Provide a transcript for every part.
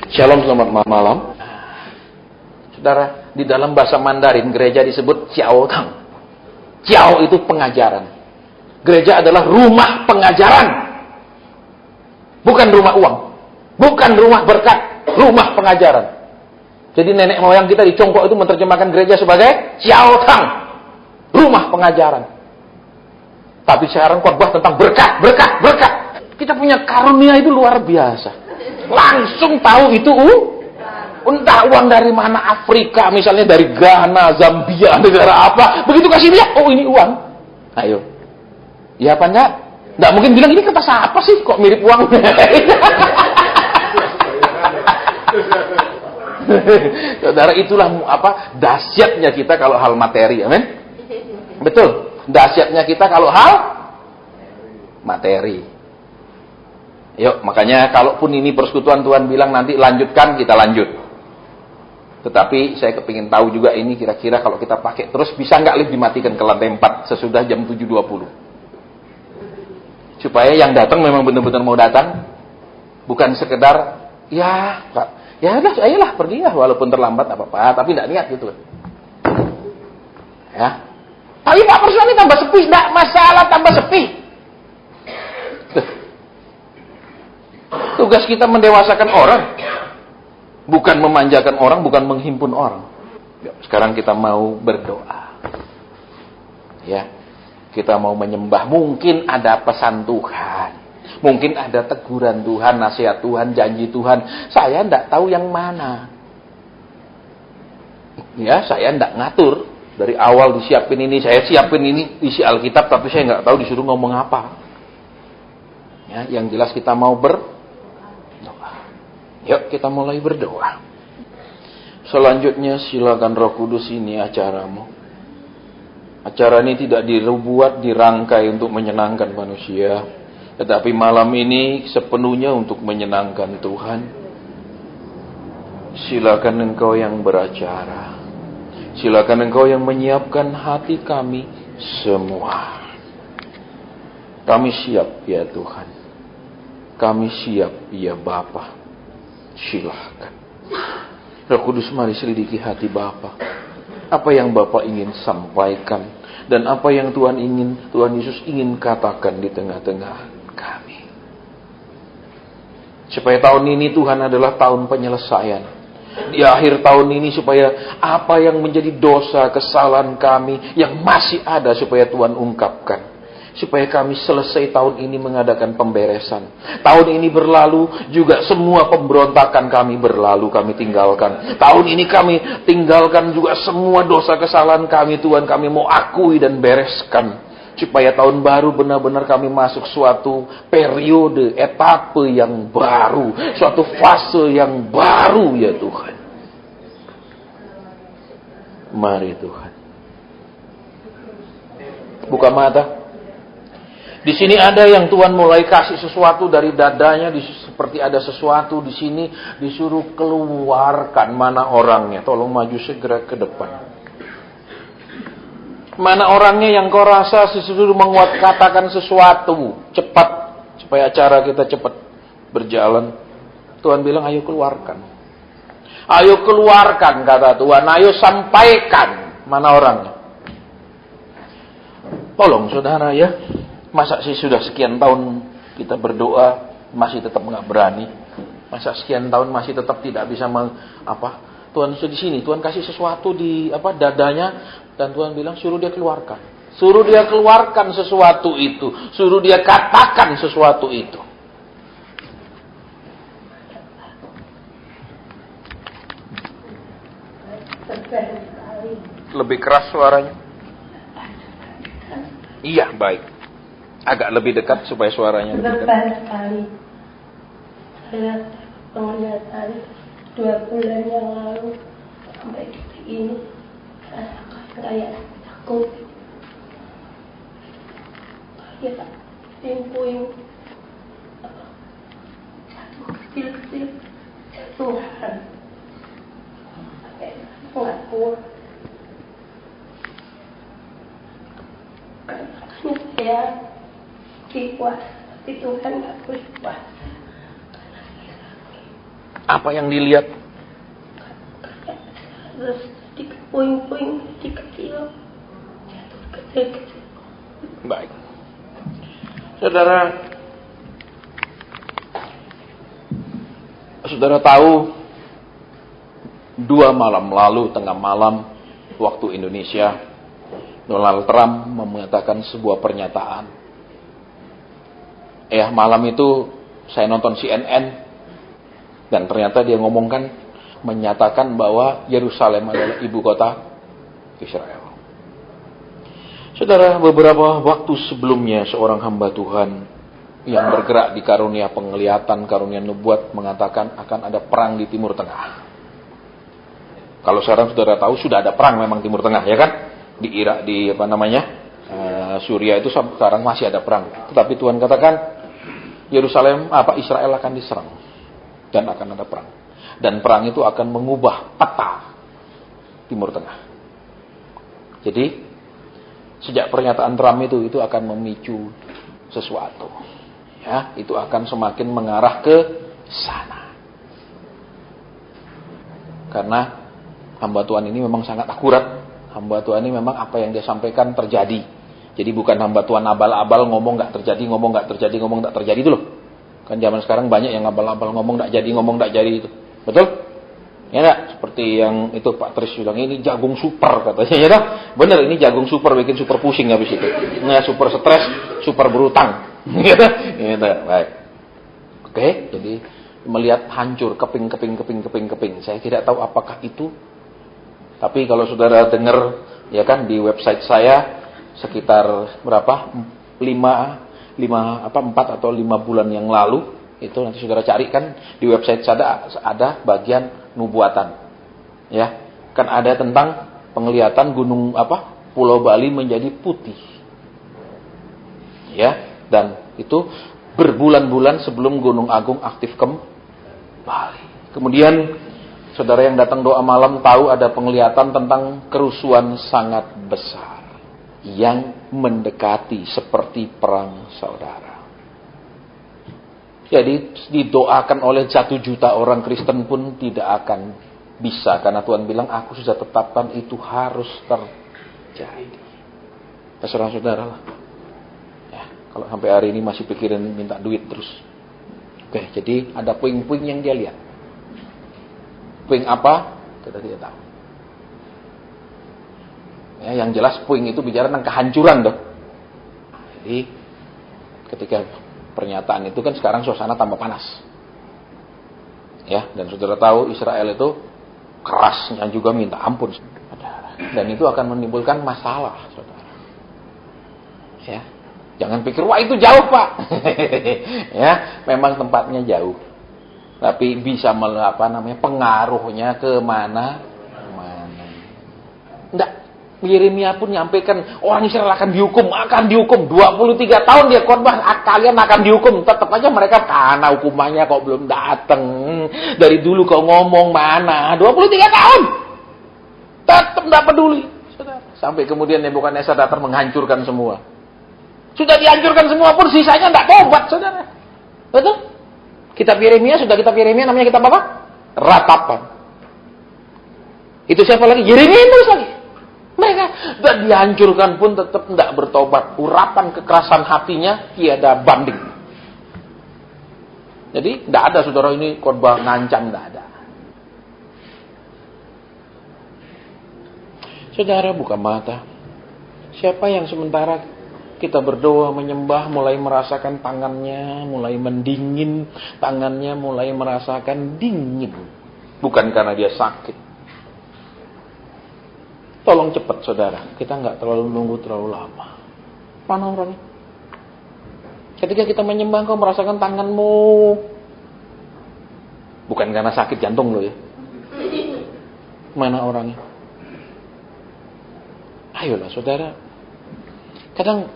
Shalom, selamat malam. Saudara, di dalam bahasa Mandarin gereja disebut Ciao Tang. Ciao itu pengajaran. Gereja adalah rumah pengajaran. Bukan rumah uang. Bukan rumah berkat. Rumah pengajaran. Jadi nenek moyang kita di Congkok itu menerjemahkan gereja sebagai Ciao Tang. Rumah pengajaran. Tapi sekarang khotbah tentang berkat, berkat, berkat. Kita punya karunia itu luar biasa. Langsung tahu itu entah uang dari mana, Afrika misalnya, dari Ghana, Zambia, negara apa, begitu kasih dia, oh ini uang. Ayo, ya apa enggak? Enggak mungkin bilang ini kertas apa sih kok mirip uang. Saudara, itulah apa dahsyatnya kita kalau hal materi, amin. Betul, dahsyatnya kita kalau hal materi. Yuk, makanya kalaupun ini persekutuan Tuhan bilang nanti lanjutkan, kita lanjut. Tetapi saya kepingin tahu juga ini kira-kira kalau kita pakai terus bisa nggak lift dimatikan ke lantai 4 sesudah jam 7.20. Supaya yang datang memang benar-benar mau datang. Bukan sekedar, ya udah, ayolah pergi ya walaupun terlambat apa-apa, tapi nggak niat gitu. Ya. Tapi Pak Persua ini tambah sepi, nggak masalah tambah sepi. Tugas kita mendewasakan orang, bukan memanjakan orang, bukan menghimpun orang. Sekarang kita mau berdoa. Ya, kita mau menyembah. Mungkin ada pesan Tuhan, mungkin ada teguran Tuhan, nasihat Tuhan, janji Tuhan. Saya tidak tahu yang mana. Ya, saya tidak ngatur. Dari awal disiapin ini, saya siapin ini, isi Alkitab, tapi saya nggak tahu disuruh ngomong apa. Ya, yang jelas kita mau berdoa. Yuk kita mulai berdoa. Selanjutnya silakan Roh Kudus, ini acaramu. Acara ini tidak dibuat, dirangkai untuk menyenangkan manusia, tetapi malam ini sepenuhnya untuk menyenangkan Tuhan. Silakan Engkau yang beracara. Silakan Engkau yang menyiapkan hati kami semua. Kami siap ya Tuhan. Kami siap ya Bapa. Silahkan. Roh Kudus, mari selidiki hati Bapa. Apa yang Bapa ingin sampaikan dan apa yang Tuhan Yesus ingin katakan di tengah-tengah kami. Supaya tahun ini Tuhan adalah tahun penyelesaian. Di akhir tahun ini supaya apa yang menjadi dosa, kesalahan kami yang masih ada supaya Tuhan ungkapkan. Supaya kami selesai tahun ini mengadakan pemberesan. Tahun ini berlalu, juga semua pemberontakan kami berlalu, kami tinggalkan. Tahun ini kami tinggalkan juga semua dosa kesalahan kami, Tuhan, kami mau akui dan bereskan. Supaya tahun baru benar-benar kami masuk suatu periode, etape yang baru. Suatu fase yang baru ya Tuhan. Mari Tuhan. Buka mata. Di sini ada yang Tuhan mulai kasih sesuatu dari dadanya, seperti ada sesuatu di sini disuruh keluarkan. Mana orangnya? Tolong maju segera ke depan. Mana orangnya yang kau rasa disuruh katakan sesuatu cepat supaya acara kita cepat berjalan? Tuhan bilang, ayo keluarkan. Ayo keluarkan, kata Tuhan. Ayo sampaikan. Mana orangnya? Tolong saudara ya. Masa sih sudah sekian tahun kita berdoa masih tetap nggak berani? Masa sekian tahun masih tetap tidak bisa Tuhan sudah di sini, Tuhan kasih sesuatu di dadanya dan Tuhan bilang suruh dia keluarkan. Suruh dia keluarkan sesuatu itu, suruh dia katakan sesuatu itu. Lebih keras suaranya. Iya, baik. Agak lebih dekat supaya suaranya lebih dekat. Lebar sekali. Saya penglihatan 2 bulan yang lalu sampai detik ini kayak takut. Ya, puing-puing kecil-kecil Tuhan. Nggak kuat. Ya. Kuat, tapi Tuhan nggak kuat. Apa yang dilihat? Terus sedikit puing-puing, sedikit kecil. Jatuh kecil-kecil. Baik. Saudara tahu 2 malam lalu, tengah malam waktu Indonesia, Donald Trump mengatakan sebuah pernyataan. Malam itu saya nonton CNN dan ternyata dia menyatakan bahwa Yerusalem adalah ibu kota Israel. Saudara, beberapa waktu sebelumnya seorang hamba Tuhan yang bergerak di karunia penglihatan, karunia nubuat mengatakan akan ada perang di Timur Tengah. Kalau sekarang saudara tahu sudah ada perang memang Timur Tengah, ya kan? Di Irak, Suriah itu sekarang masih ada perang. Tetapi Tuhan katakan Israel akan diserang dan akan ada perang. Dan perang itu akan mengubah peta Timur Tengah. Jadi sejak pernyataan Trump itu akan memicu sesuatu. Ya, itu akan semakin mengarah ke sana. Karena hamba Tuhan ini memang sangat akurat. Hamba Tuhan ini memang apa yang dia sampaikan terjadi. Jadi bukan hamba Tuhan abal-abal ngomong nggak terjadi itu loh. Kan zaman sekarang banyak yang abal-abal ngomong nggak jadi itu. Betul? Ya enggak? Seperti yang itu Pak Tris bilang, ini jagung super katanya, ya enggak? Bener, ini jagung super, bikin super pusing habis itu. Nah, super stres, super berutang. Gitu. Baik. Oke, jadi melihat hancur keping. Saya tidak tahu apakah itu. Tapi kalau saudara dengar ya kan di website saya sekitar berapa? 4 atau 5 bulan yang lalu, itu nanti saudara carikan di website saya ada bagian nubuatan. Ya, kan ada tentang penglihatan Pulau Bali menjadi putih. Ya, dan itu berbulan-bulan sebelum Gunung Agung aktif kembali. Kemudian saudara yang datang doa malam tahu ada penglihatan tentang kerusuhan sangat besar yang mendekati seperti perang saudara. Jadi didoakan oleh 1 juta orang Kristen pun tidak akan bisa. Karena Tuhan bilang, aku sudah tetapkan itu harus terjadi. Terserah saudara lah. Ya, kalau sampai hari ini masih pikirin minta duit terus. Oke, jadi ada puing-puing yang dia lihat. Puing apa? Kita tidak tahu. Ya, yang jelas puing itu bicara tentang kehancuran dong. Jadi ketika pernyataan itu kan sekarang suasana tambah panas. Ya, dan saudara tahu Israel itu kerasnya juga minta ampun. Dan itu akan menimbulkan masalah, saudara. Ya, jangan pikir wah itu jauh Pak. Ya, memang tempatnya jauh. Tapi bisa pengaruhnya ke mana? Enggak. Yeremia pun nyampaikan orang Israel akan dihukum 23 tahun dia khotbah, kalian akan dihukum. Tetap aja mereka karena hukumannya kok belum datang. Dari dulu kau ngomong mana 23 tahun tetap tidak peduli. Sampai kemudian Nebukadnezar datang menghancurkan semua. Sudah dihancurkan semua pun sisanya tidak tobat, saudara. Betul? Kitab Yeremia, namanya kitab apa? Ratapan. Itu siapa lagi? Yeremia terus lagi. Mereka sudah dihancurkan pun tetap tidak bertobat. Urapan kekerasan hatinya tiada banding. Jadi tidak ada saudara ini khotbah ngancam, tidak ada. Saudara buka mata. Siapa yang sementara kita berdoa menyembah mulai merasakan tangannya mulai mendingin, tangannya mulai merasakan dingin. Bukan karena dia sakit. Tolong cepat saudara, kita nggak terlalu nunggu terlalu lama. Mana orangnya? Ketika kita menyembah kau merasakan tanganmu. Bukan karena sakit jantung lo ya. Mana orangnya? Ayolah saudara. Kadang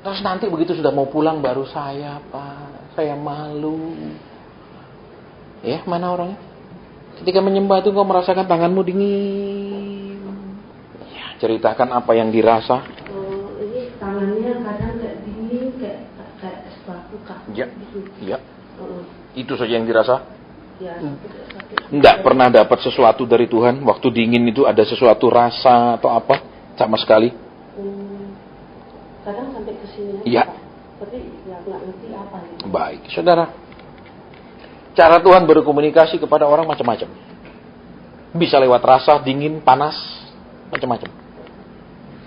terus nanti begitu sudah mau pulang baru saya Pak, saya malu. Ya, mana orangnya? Ketika menyembah itu kau merasakan tanganmu dingin. Ceritakan apa yang dirasa. Ini tangannya kadang kayak dingin, kayak es batu kaku. Ya, ya. Itu saja yang dirasa. Ya, Enggak pernah dapat sesuatu dari Tuhan. Waktu dingin itu ada sesuatu rasa atau apa? Sama sekali. Kadang sampai ke sini. Iya. Tapi ya nggak ngerti apa gitu. Baik, saudara. Cara Tuhan berkomunikasi kepada orang macam-macam. Bisa lewat rasa, dingin, panas, macam-macam.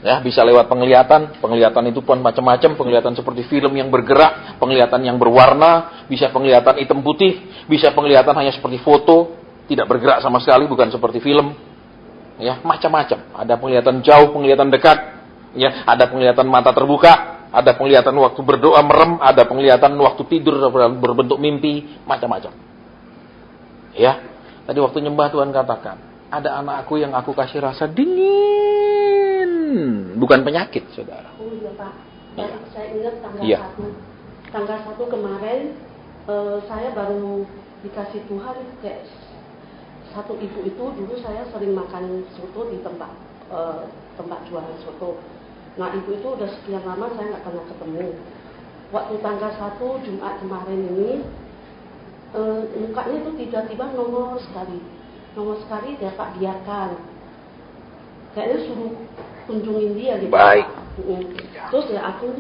Ya, bisa lewat penglihatan. Penglihatan itu pun macam-macam. Penglihatan seperti film yang bergerak, penglihatan yang berwarna, bisa penglihatan hitam putih, bisa penglihatan hanya seperti foto, tidak bergerak sama sekali, bukan seperti film. Ya, macam-macam. Ada penglihatan jauh, penglihatan dekat. Ya, ada penglihatan mata terbuka, ada penglihatan waktu berdoa merem, ada penglihatan waktu tidur berbentuk mimpi, macam-macam. Ya, tadi waktu nyembah Tuhan katakan, ada anakku yang aku kasih rasa dingin, bukan penyakit, saudara. Oh iya Pak, Ya. saya ingat tanggal Iya. 1. Tanggal 1 kemarin, saya baru dikasih Tuhan kayak satu ibu itu, dulu saya sering makan soto di tempat jualan soto. Nah ibu itu udah sekian lama saya nggak pernah ketemu. Waktu tanggal 1 Jumat kemarin ini, mukanya itu tiba-tiba nongol sekali. Nongol sekali, dia Pak biarkan. Kayaknya suruh kunjungin dia gitu. Baik. Terus ya aku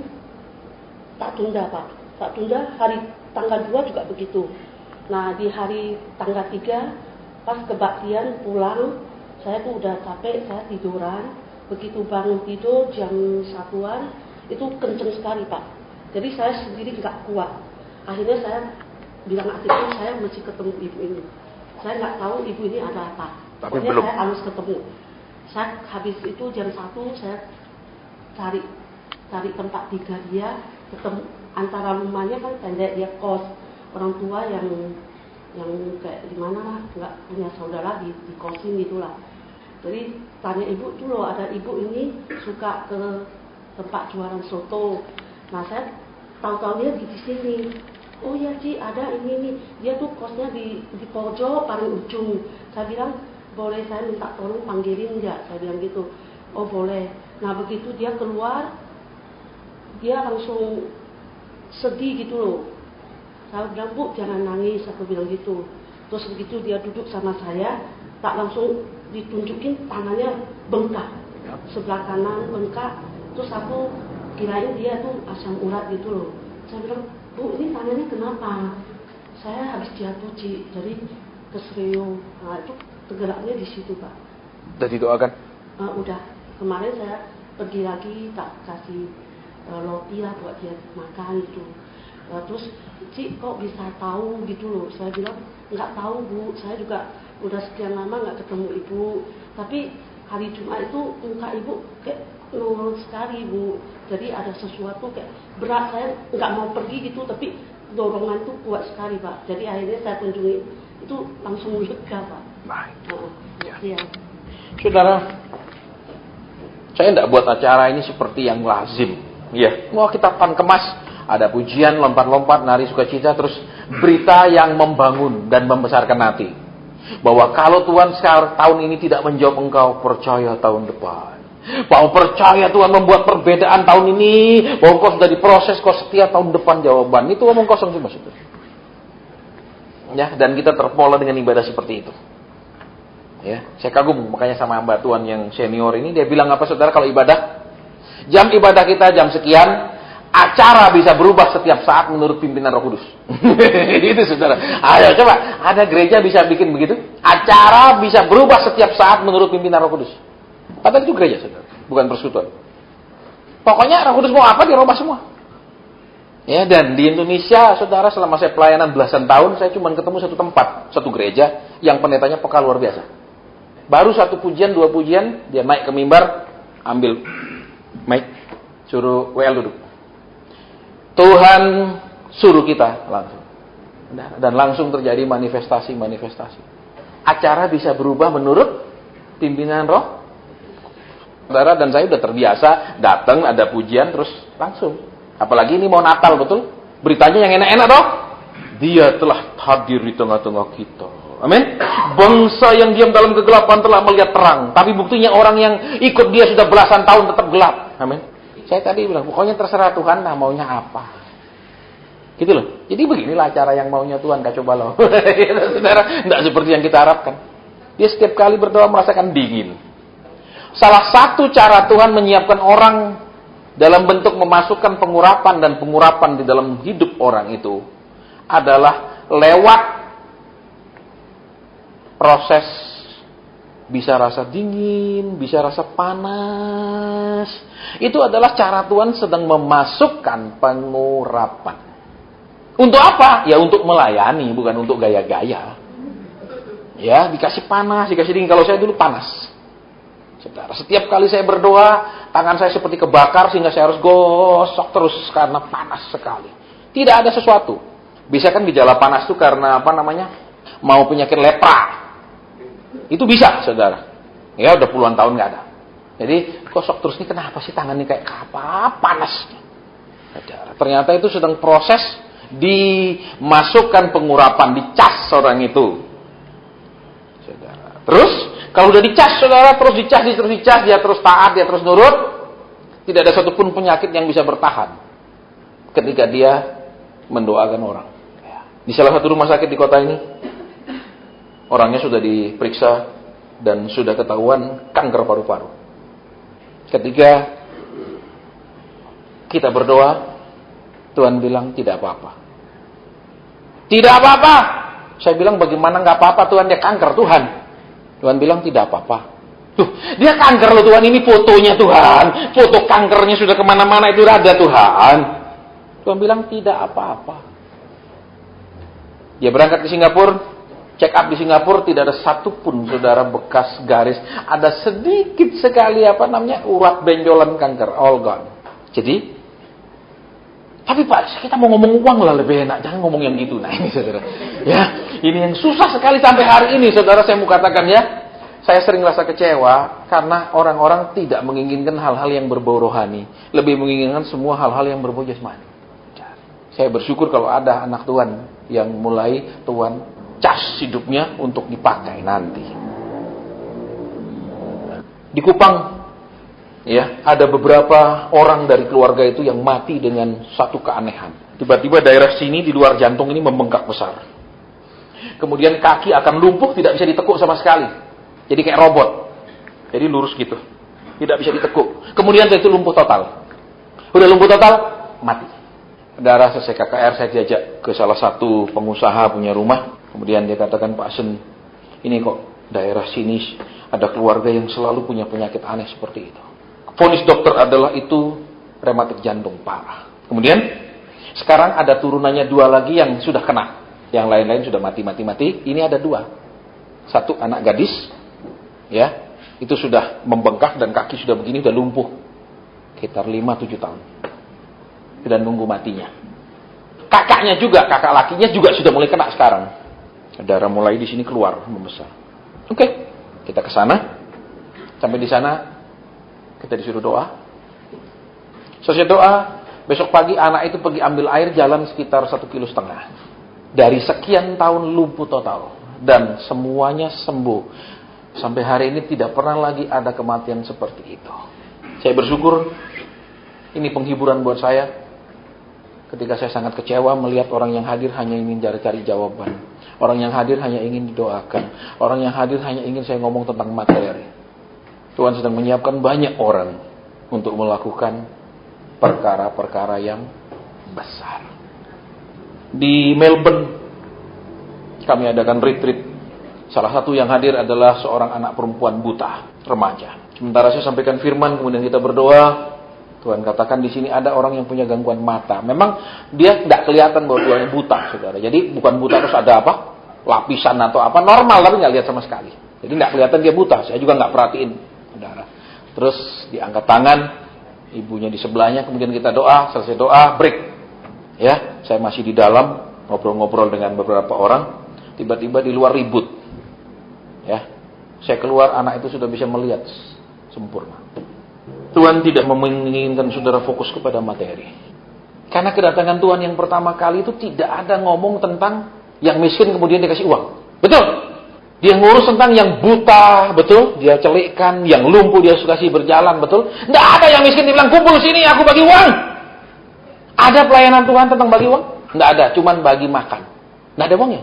tak tunda Pak. Tak tunda, hari tanggal 2 juga begitu. Nah di hari tanggal 3, pas kebaktian pulang, saya tuh udah capek, saya tiduran. Begitu bangun tidur jam 1-an, itu kenceng sekali Pak. Jadi saya sendiri nggak kuat. Akhirnya saya bilang aktifnya saya mesti ketemu ibu ini. Saya nggak tahu ibu ini ada apa. Tapi Pokoknya belum. saya harus ketemu. Saya habis itu jam 1 saya cari tempat tinggal dia, ketemu antara rumahnya kan pendek, dia kos orang tua yang kayak gimana lah, nggak punya saudara di kosin gitulah. Jadi tanya ibu tuh loh, ada ibu ini suka ke tempat jualan soto. Nah saya tahu-tahu dia di sini. Oh ya Ci, ada ini nih. Dia tuh kosnya di pojok paling ujung. Saya bilang, boleh saya minta tolong panggilin nggak? Saya bilang gitu. Oh boleh. Nah begitu dia keluar, dia langsung sedih gitu loh. Saya bilang, Bu jangan nangis, aku bilang gitu. Terus begitu dia duduk sama saya, tak langsung ditunjukin tangannya bengkak, sebelah kanan bengkak. Terus aku kirain dia tuh asam urat gitu loh. Saya bilang, Bu ini tangannya kenapa? Saya habis jatuh Ci, jadi kesereo. Nah itu tergeraknya di situ Pak. Udah didoakan? Udah, kemarin saya pergi lagi tak kasih roti lah buat dia makan gitu. Terus Ci kok bisa tahu gitu loh? Saya bilang nggak tahu Bu, saya juga udah sekian lama nggak ketemu ibu. Tapi hari Jumat itu muka ibu kayak nongol sekali Bu. Jadi ada sesuatu kayak berat, saya nggak mau pergi gitu, tapi dorongan tuh kuat sekali Pak. Jadi akhirnya saya kunjungi, itu langsung lega Pak. Baik. Ya. Saudara, saya tidak buat acara ini seperti yang lazim. Ya, mau kita pan kemas, ada pujian, lompat-lompat, nari sukacita, terus berita yang membangun dan membesarkan hati. Bahwa kalau Tuhan sekarang tahun ini tidak menjawab engkau, percaya tahun depan. Bahwa percaya Tuhan membuat perbedaan tahun ini, bahwa engkau sudah diproses, kau setia tahun depan jawaban. Itu omong kosong sih maksudnya. Ya, dan kita terpola dengan ibadah seperti itu. Ya, saya kagum makanya sama hamba Tuhan yang senior ini, dia bilang apa saudara kalau ibadah? Jam ibadah kita jam sekian, acara bisa berubah setiap saat menurut pimpinan Roh Kudus. Itu saudara. Ayo coba, ada gereja bisa bikin begitu? Acara bisa berubah setiap saat menurut pimpinan Roh Kudus. Padahal itu gereja saudara, bukan persekutuan. Pokoknya Roh Kudus mau apa dirubah semua. Ya, dan di Indonesia saudara selama saya pelayanan belasan tahun, saya cuma ketemu satu tempat, satu gereja yang pendetanya peka luar biasa. Baru satu pujian, dua pujian, dia naik ke mimbar, ambil mic, suruh WL duduk. Tuhan suruh kita langsung. Dan langsung terjadi manifestasi. Acara bisa berubah menurut pimpinan Roh. Saudara dan saya udah terbiasa datang ada pujian terus langsung. Apalagi ini mau Natal betul. Beritanya yang enak-enak dong. Dia telah hadir di tengah-tengah kita. Amin. Bangsa yang diam dalam kegelapan telah melihat terang. Tapi buktinya orang yang ikut dia sudah belasan tahun tetap gelap. Amin. Saya tadi bilang, pokoknya terserah Tuhan lah maunya apa. Gitu loh. Jadi beginilah cara yang maunya Tuhan, kacau balau. Saudara, tidak seperti yang kita harapkan. Dia setiap kali berdoa merasakan dingin. Salah satu cara Tuhan menyiapkan orang dalam bentuk memasukkan pengurapan dan pengurapan di dalam hidup orang itu adalah lewat proses bisa rasa dingin, bisa rasa panas. Itu adalah cara Tuhan sedang memasukkan pengurapan. Untuk apa? Ya untuk melayani, bukan untuk gaya-gaya. Ya, dikasih panas, dikasih dingin. Kalau saya dulu panas. Saudara, setiap kali saya berdoa, tangan saya seperti kebakar sehingga saya harus gosok terus karena panas sekali. Tidak ada sesuatu. Bisa kan gejala panas itu karena apa namanya? Mau penyakit lepra. Itu bisa, saudara. Ya, udah puluhan tahun nggak ada. Jadi, gosok terus ini kenapa sih tangan ini kayak apa? Panas. Saudara, ternyata itu sedang proses dimasukkan pengurapan, dicas orang itu. Saudara. Terus, kalau udah dicas, saudara, terus dicas, dia terus taat, dia terus nurut, tidak ada satupun penyakit yang bisa bertahan ketika dia mendoakan orang. Di salah satu rumah sakit di kota ini, orangnya sudah diperiksa dan sudah ketahuan kanker paru-paru. Ketika kita berdoa, Tuhan bilang tidak apa-apa. Tidak apa-apa. Saya bilang bagaimana nggak apa-apa Tuhan, dia kanker Tuhan. Tuhan bilang tidak apa-apa. Tuh, dia kanker loh Tuhan, ini fotonya Tuhan. Foto kankernya sudah kemana-mana itu ada Tuhan. Tuhan bilang tidak apa-apa. Dia berangkat ke Singapura, check up di Singapura, tidak ada satupun saudara bekas garis. Ada sedikit sekali urat benjolan kanker, all gone. Jadi, tapi Pak, kita mau ngomong uang lah lebih enak, jangan ngomong yang gitu. Nah ini saudara, ya ini yang susah sekali sampai hari ini saudara, saya mau katakan ya, saya sering rasa kecewa karena orang-orang tidak menginginkan hal-hal yang berbau rohani, lebih menginginkan semua hal-hal yang berbau jasmani. Saya bersyukur kalau ada anak Tuhan yang mulai Tuhan cas hidupnya untuk dipakai nanti. Di Kupang, ya, ada beberapa orang dari keluarga itu yang mati dengan satu keanehan. Tiba-tiba daerah sini di luar jantung ini membengkak besar. Kemudian kaki akan lumpuh, tidak bisa ditekuk sama sekali. Jadi kayak robot. Jadi lurus gitu. Tidak bisa ditekuk. Kemudian itu lumpuh total. Udah lumpuh total, mati. Saudara, selesai KKR, saya diajak ke salah satu pengusaha punya rumah. Kemudian dia katakan, Pak Sen, ini kok daerah sini ada keluarga yang selalu punya penyakit aneh seperti itu. Vonis dokter adalah itu rematik jantung parah. Kemudian sekarang ada turunannya 2 lagi yang sudah kena. Yang lain-lain sudah mati. Ini ada 2. Satu anak gadis, ya, itu sudah membengkak dan kaki sudah begini, sudah lumpuh. Sekitar 5-7 tahun. Dan nunggu matinya. Kakaknya juga, kakak lakinya juga sudah mulai kena sekarang. Darah mulai di sini keluar membesar. Oke, kita ke sana. Sampai di sana kita disuruh doa. Selesai doa, besok pagi anak itu pergi ambil air, jalan sekitar 1,5 kilo. Dari sekian tahun lumpuh total. Dan semuanya sembuh. Sampai hari ini tidak pernah lagi ada kematian seperti itu. Saya bersyukur, ini penghiburan buat saya. Ketika saya sangat kecewa melihat orang yang hadir hanya ingin cari-cari jawaban. Orang yang hadir hanya ingin didoakan. Orang yang hadir hanya ingin saya ngomong tentang materi. Tuhan sedang menyiapkan banyak orang untuk melakukan perkara-perkara yang besar. Di Melbourne, kami adakan retreat. Salah satu yang hadir adalah seorang anak perempuan buta, remaja. Sementara saya sampaikan firman, kemudian kita berdoa. Tuhan katakan di sini ada orang yang punya gangguan mata. Memang dia tidak kelihatan bahwa dia buta, saudara. Jadi bukan buta terus ada apa? Lapisan atau apa, normal tapi nggak lihat sama sekali. Jadi nggak kelihatan dia buta. Saya juga nggak perhatiin, saudara. Terus diangkat tangan, ibunya di sebelahnya, kemudian kita doa, selesai doa, break. Ya, saya masih di dalam ngobrol-ngobrol dengan beberapa orang. Tiba-tiba di luar ribut. Ya, saya keluar, anak itu sudah bisa melihat sempurna. Tuhan tidak menginginkan saudara fokus kepada materi. Karena kedatangan Tuhan yang pertama kali itu tidak ada ngomong tentang yang miskin kemudian dikasih uang. Betul? Dia ngurus tentang yang buta, betul? Dia celikkan, yang lumpuh dia kasih berjalan, betul? Tidak ada yang miskin dibilang kumpul sini aku bagi uang. Ada pelayanan Tuhan tentang bagi uang? Nggak ada, cuman bagi makan. Nggak ada uangnya.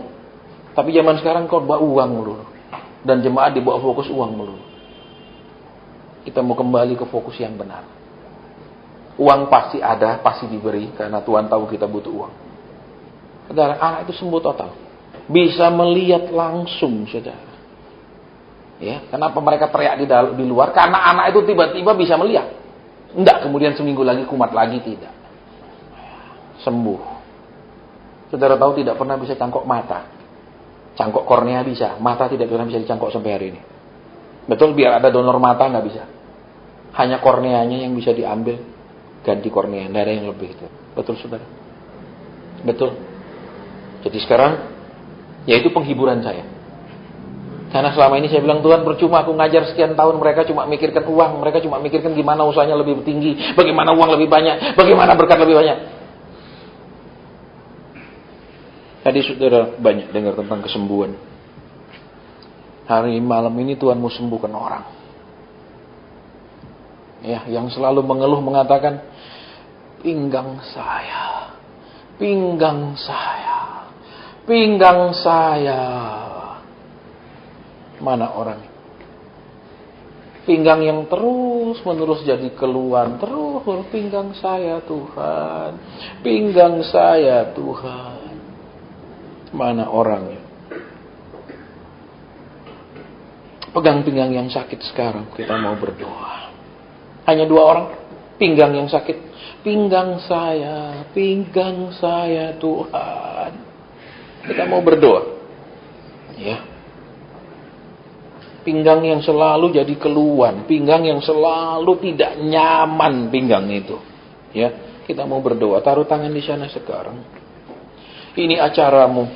Tapi zaman sekarang khotbah uang melulu. Dan jemaat dibawa fokus uang melulu. Kita mau kembali ke fokus yang benar. Uang pasti ada, pasti diberi, karena Tuhan tahu kita butuh uang. Saudara, anak itu sembuh total. Bisa melihat langsung, saudara. Ya, kenapa mereka teriak di luar? Karena anak itu tiba-tiba bisa melihat. Enggak, kemudian seminggu lagi kumat lagi, tidak. Sembuh. Saudara tahu tidak pernah bisa cangkok mata. Cangkok kornea bisa, mata tidak pernah bisa dicangkok sampai hari ini. Betul, biar ada donor mata nggak bisa. Hanya korneanya yang bisa diambil, ganti kornea, nggak ada yang lebih itu. Betul, saudara? Betul. Jadi sekarang, ya itu penghiburan saya. Karena selama ini saya bilang, Tuhan percuma aku ngajar sekian tahun, mereka cuma mikirkan uang, mereka cuma mikirkan gimana usahanya lebih tinggi, bagaimana uang lebih banyak, bagaimana berkat lebih banyak. Tadi saudara banyak dengar tentang kesembuhan. Hari malam ini Tuhan mau sembuhkan orang. Ya, yang selalu mengeluh mengatakan, pinggang saya, pinggang saya, pinggang saya. Mana orang? Pinggang yang terus menerus jadi keluhan, terus pinggang saya Tuhan, pinggang saya Tuhan. Mana orangnya? Pegang pinggang yang sakit sekarang, kita mau berdoa. Hanya 2 orang, pinggang yang sakit. Pinggang saya Tuhan. Kita mau berdoa. Ya. Pinggang yang selalu jadi keluhan, pinggang yang selalu tidak nyaman pinggang itu. Ya, kita mau berdoa. Taruh tangan di sana sekarang. Ini acaramu.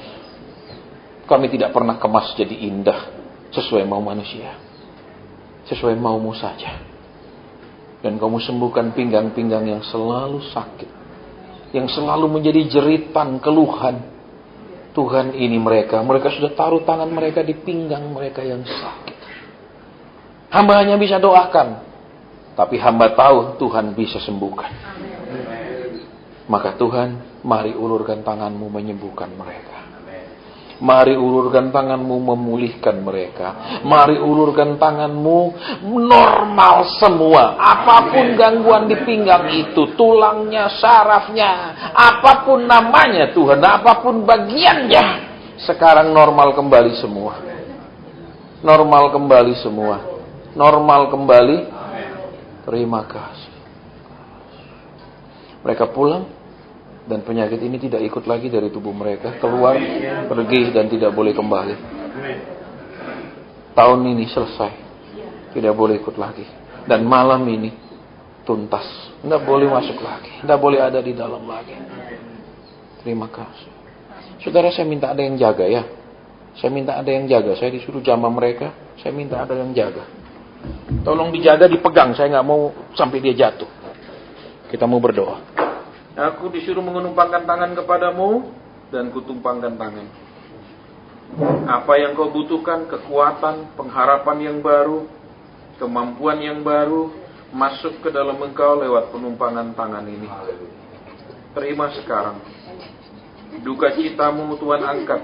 Kami tidak pernah kemas jadi indah sesuai mau manusia. Sesuai maumu saja. Dan kamu sembuhkan pinggang-pinggang yang selalu sakit. Yang selalu menjadi jeritan, keluhan. Tuhan, ini mereka sudah taruh tangan mereka di pinggang mereka yang sakit. Hamba hanya bisa doakan. Tapi hamba tahu Tuhan bisa sembuhkan. Maka Tuhan, mari ulurkan tanganmu menyembuhkan mereka. Mari ulurkan tanganmu memulihkan mereka. Mari ulurkan tanganmu normal semua. Apapun gangguan di pinggang itu, tulangnya, sarafnya, apapun namanya Tuhan, apapun bagiannya, sekarang normal kembali semua. Normal kembali semua. Normal kembali. Terima kasih. Mereka pulang. Dan penyakit ini tidak ikut lagi dari tubuh mereka. Keluar, pergi, dan tidak boleh kembali. Tahun ini selesai. Tidak boleh ikut lagi. Dan malam ini tuntas. Tidak boleh masuk lagi. Tidak boleh ada di dalam lagi. Terima kasih. Saudara, saya minta ada yang jaga ya. Saya minta ada yang jaga. Saya disuruh jamah mereka. Saya minta ada yang jaga. Tolong dijaga, dipegang. Saya nggak mau sampai dia jatuh. Kita mau berdoa. Aku disuruh mengenumpangkan tangan kepadamu, dan kutumpangkan tangan. Apa yang kau butuhkan, kekuatan, pengharapan yang baru, kemampuan yang baru, masuk ke dalam engkau lewat penumpangan tangan ini. Terima sekarang. Duka citamu Tuhan angkat.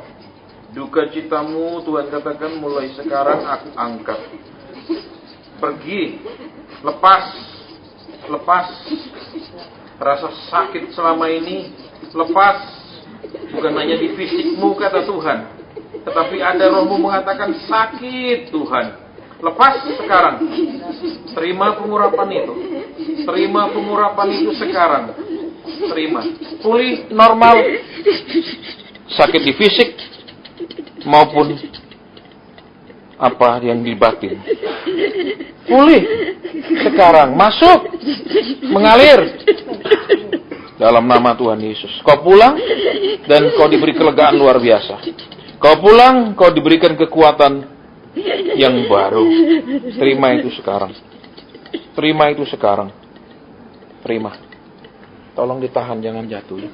Duka citamu Tuhan katakan mulai sekarang aku angkat. Pergi, lepas rasa sakit selama ini, lepas. Bukan hanya di fisikmu kata Tuhan, tetapi ada rohmu mengatakan sakit Tuhan. Lepas sekarang. Terima pengurapan itu. Terima pengurapan itu sekarang. Terima. Pulih normal. Sakit di fisik maupun apa yang di batin. Pulih sekarang. Masuk. Mengalir. Dalam nama Tuhan Yesus. Kau pulang dan kau diberi kelegaan luar biasa. Kau pulang, kau diberikan kekuatan yang baru. Terima itu sekarang. Terima itu sekarang. Terima. Tolong ditahan, jangan jatuh.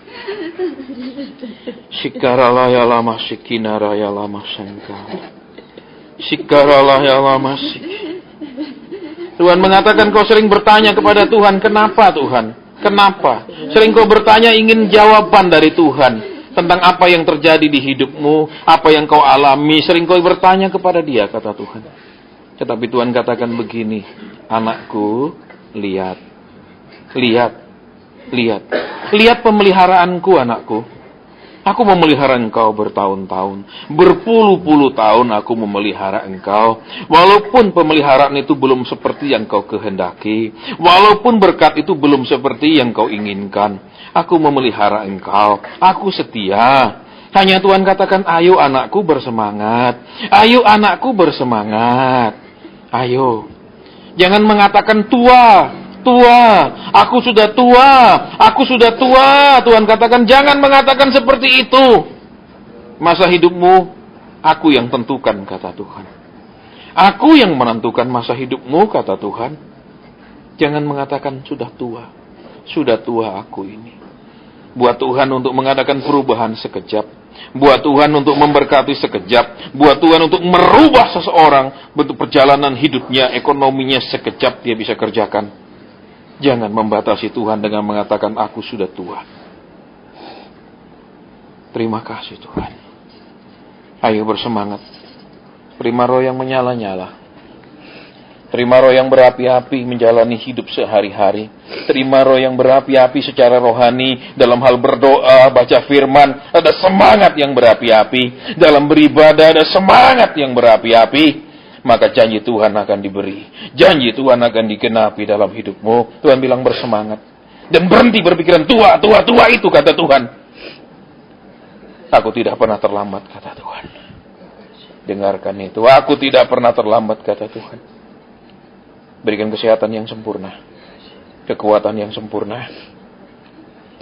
Sikarala ya lama sikinara ya lama sengka. Sikarala ya lama sik. Tuhan mengatakan kau sering bertanya kepada Tuhan, kenapa Tuhan? Kenapa? Sering kau bertanya ingin jawaban dari Tuhan tentang apa yang terjadi di hidupmu, apa yang kau alami. Sering kau bertanya kepada Dia, kata Tuhan. Tetapi Tuhan katakan begini, anakku, lihat. Lihat pemeliharaanku, anakku. Aku memelihara engkau bertahun-tahun. Berpuluh-puluh tahun aku memelihara engkau. Walaupun pemeliharaan itu belum seperti yang kau kehendaki. Walaupun berkat itu belum seperti yang kau inginkan. Aku memelihara engkau. Aku setia. Hanya Tuhan katakan, ayo anakku bersemangat. Ayo anakku bersemangat. Ayo. Jangan mengatakan tua. Aku sudah tua. Tuhan katakan, jangan mengatakan seperti itu. Masa hidupmu, aku yang tentukan, kata Tuhan. Aku yang menentukan masa hidupmu, kata Tuhan. Jangan mengatakan sudah tua aku ini. Buat Tuhan untuk mengadakan perubahan sekejap. Buat Tuhan untuk memberkati sekejap. Buat Tuhan untuk merubah seseorang bentuk perjalanan hidupnya, ekonominya sekejap dia bisa kerjakan. Jangan membatasi Tuhan dengan mengatakan aku sudah tua. Terima kasih Tuhan. Ayo bersemangat. Terima roh yang menyala-nyala. Terima roh yang berapi-api menjalani hidup sehari-hari. Terima roh yang berapi-api secara rohani dalam hal berdoa, baca firman. Ada semangat yang berapi-api. Dalam beribadah ada semangat yang berapi-api. Maka janji Tuhan akan diberi. Janji Tuhan akan digenapi dalam hidupmu. Tuhan bilang bersemangat. Dan berhenti berpikiran tua itu, kata Tuhan. Aku tidak pernah terlambat, kata Tuhan. Dengarkan itu. Aku tidak pernah terlambat, kata Tuhan. Berikan kesehatan yang sempurna. Kekuatan yang sempurna.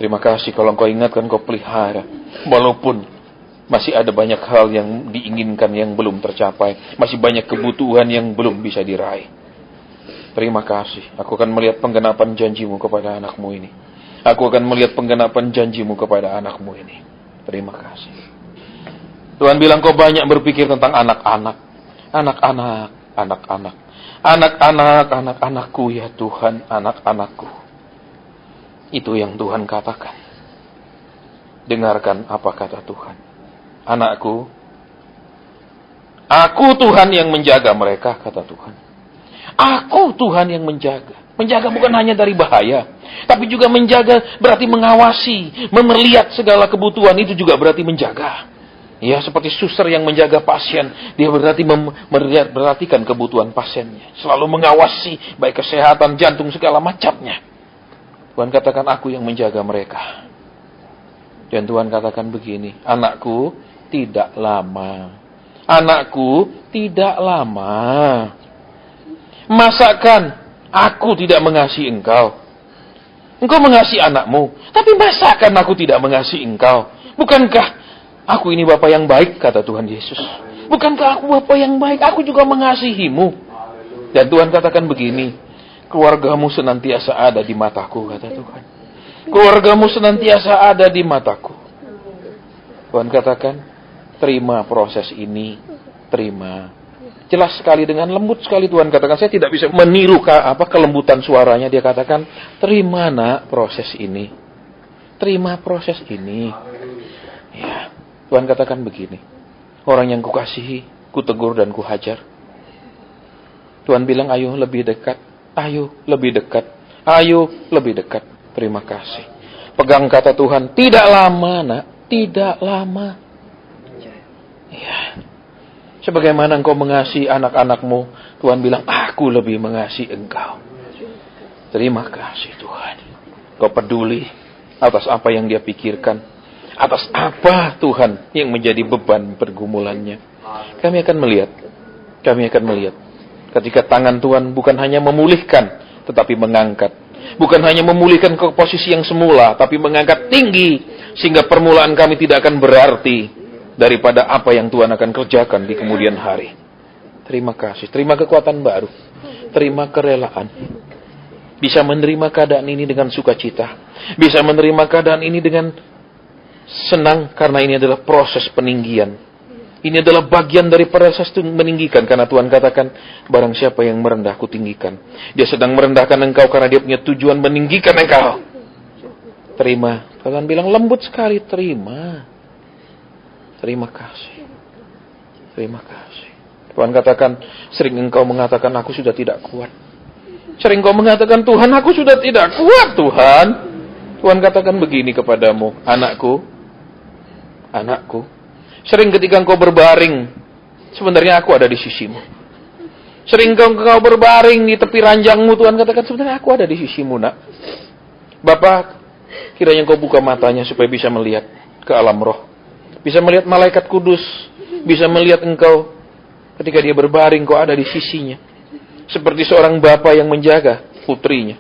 Terima kasih kalau engkau ingatkan, kau pelihara. Walaupun masih ada banyak hal yang diinginkan yang belum tercapai. Masih banyak kebutuhan yang belum bisa diraih. Terima kasih. Aku akan melihat penggenapan janjimu kepada anakmu ini. Aku akan melihat penggenapan janjimu kepada anakmu ini. Terima kasih. Tuhan bilang kau banyak berpikir tentang anak-anak. Anak-anakku ya Tuhan, anak-anakku. Itu yang Tuhan katakan. Dengarkan apa kata Tuhan. Anakku, aku Tuhan yang menjaga mereka, kata Tuhan. Aku Tuhan yang menjaga. Menjaga bukan hanya dari bahaya, tapi juga menjaga berarti mengawasi, melihat segala kebutuhan, itu juga berarti menjaga. Ya, seperti suster yang menjaga pasien, dia berarti memperhatikan kebutuhan pasiennya. Selalu mengawasi, baik kesehatan, jantung, segala macamnya. Tuhan katakan, aku yang menjaga mereka. Dan Tuhan katakan begini, anakku, tidak lama. Anakku, tidak lama. Masakan aku tidak mengasihi engkau? Engkau mengasihi anakmu, tapi masakan aku tidak mengasihi engkau? Bukankah aku ini Bapa yang baik, kata Tuhan Yesus. Bukankah aku Bapa yang baik? Aku juga mengasihimu. Dan Tuhan katakan begini, keluargamu senantiasa ada di mataku, kata Tuhan. Keluargamu senantiasa ada di mataku. Tuhan katakan, terima proses ini, terima. Jelas sekali, dengan lembut sekali Tuhan katakan, saya tidak bisa meniru kelembutan suaranya. Dia katakan, terima nak proses ini. Terima proses ini. Ya, Tuhan katakan begini, orang yang kukasihi, kutegur dan kuhajar. Tuhan bilang, ayo lebih dekat, ayo lebih dekat, ayo lebih dekat. Terima kasih. Pegang kata Tuhan, tidak lama nak, tidak lama. Ya. Sebagaimana engkau mengasihi anak-anakmu, Tuhan bilang, aku lebih mengasihi engkau. Terima kasih Tuhan. Kau peduli atas apa yang dia pikirkan. Atas apa Tuhan yang menjadi beban pergumulannya. Kami akan melihat. Ketika tangan Tuhan bukan hanya memulihkan, tetapi mengangkat. Bukan hanya memulihkan ke posisi yang semula, tapi mengangkat tinggi. Sehingga permulaan kami tidak akan berarti daripada apa yang Tuhan akan kerjakan di kemudian hari. Terima kasih. Terima kekuatan baru. Terima kerelaan. Bisa menerima keadaan ini dengan sukacita. Bisa menerima keadaan ini dengan senang, karena ini adalah proses peninggian. Ini adalah bagian dari proses meninggikan, karena Tuhan katakan, barang siapa yang merendah, ku tinggikan. Dia sedang merendahkan engkau karena dia punya tujuan meninggikan engkau. Terima. Tuhan bilang lembut sekali, terima. Terima kasih. Terima kasih. Tuhan katakan, sering engkau mengatakan aku sudah tidak kuat. Sering engkau mengatakan, Tuhan aku sudah tidak kuat Tuhan. Tuhan katakan begini kepadamu, anakku. Sering ketika engkau berbaring, sebenarnya aku ada di sisimu. Sering engkau berbaring di tepi ranjangmu, Tuhan katakan sebenarnya aku ada di sisimu nak. Bapak, kiranya engkau buka matanya supaya bisa melihat ke alam roh. Bisa melihat malaikat kudus. Bisa melihat engkau ketika dia berbaring, kau ada di sisinya. Seperti seorang bapa yang menjaga putrinya.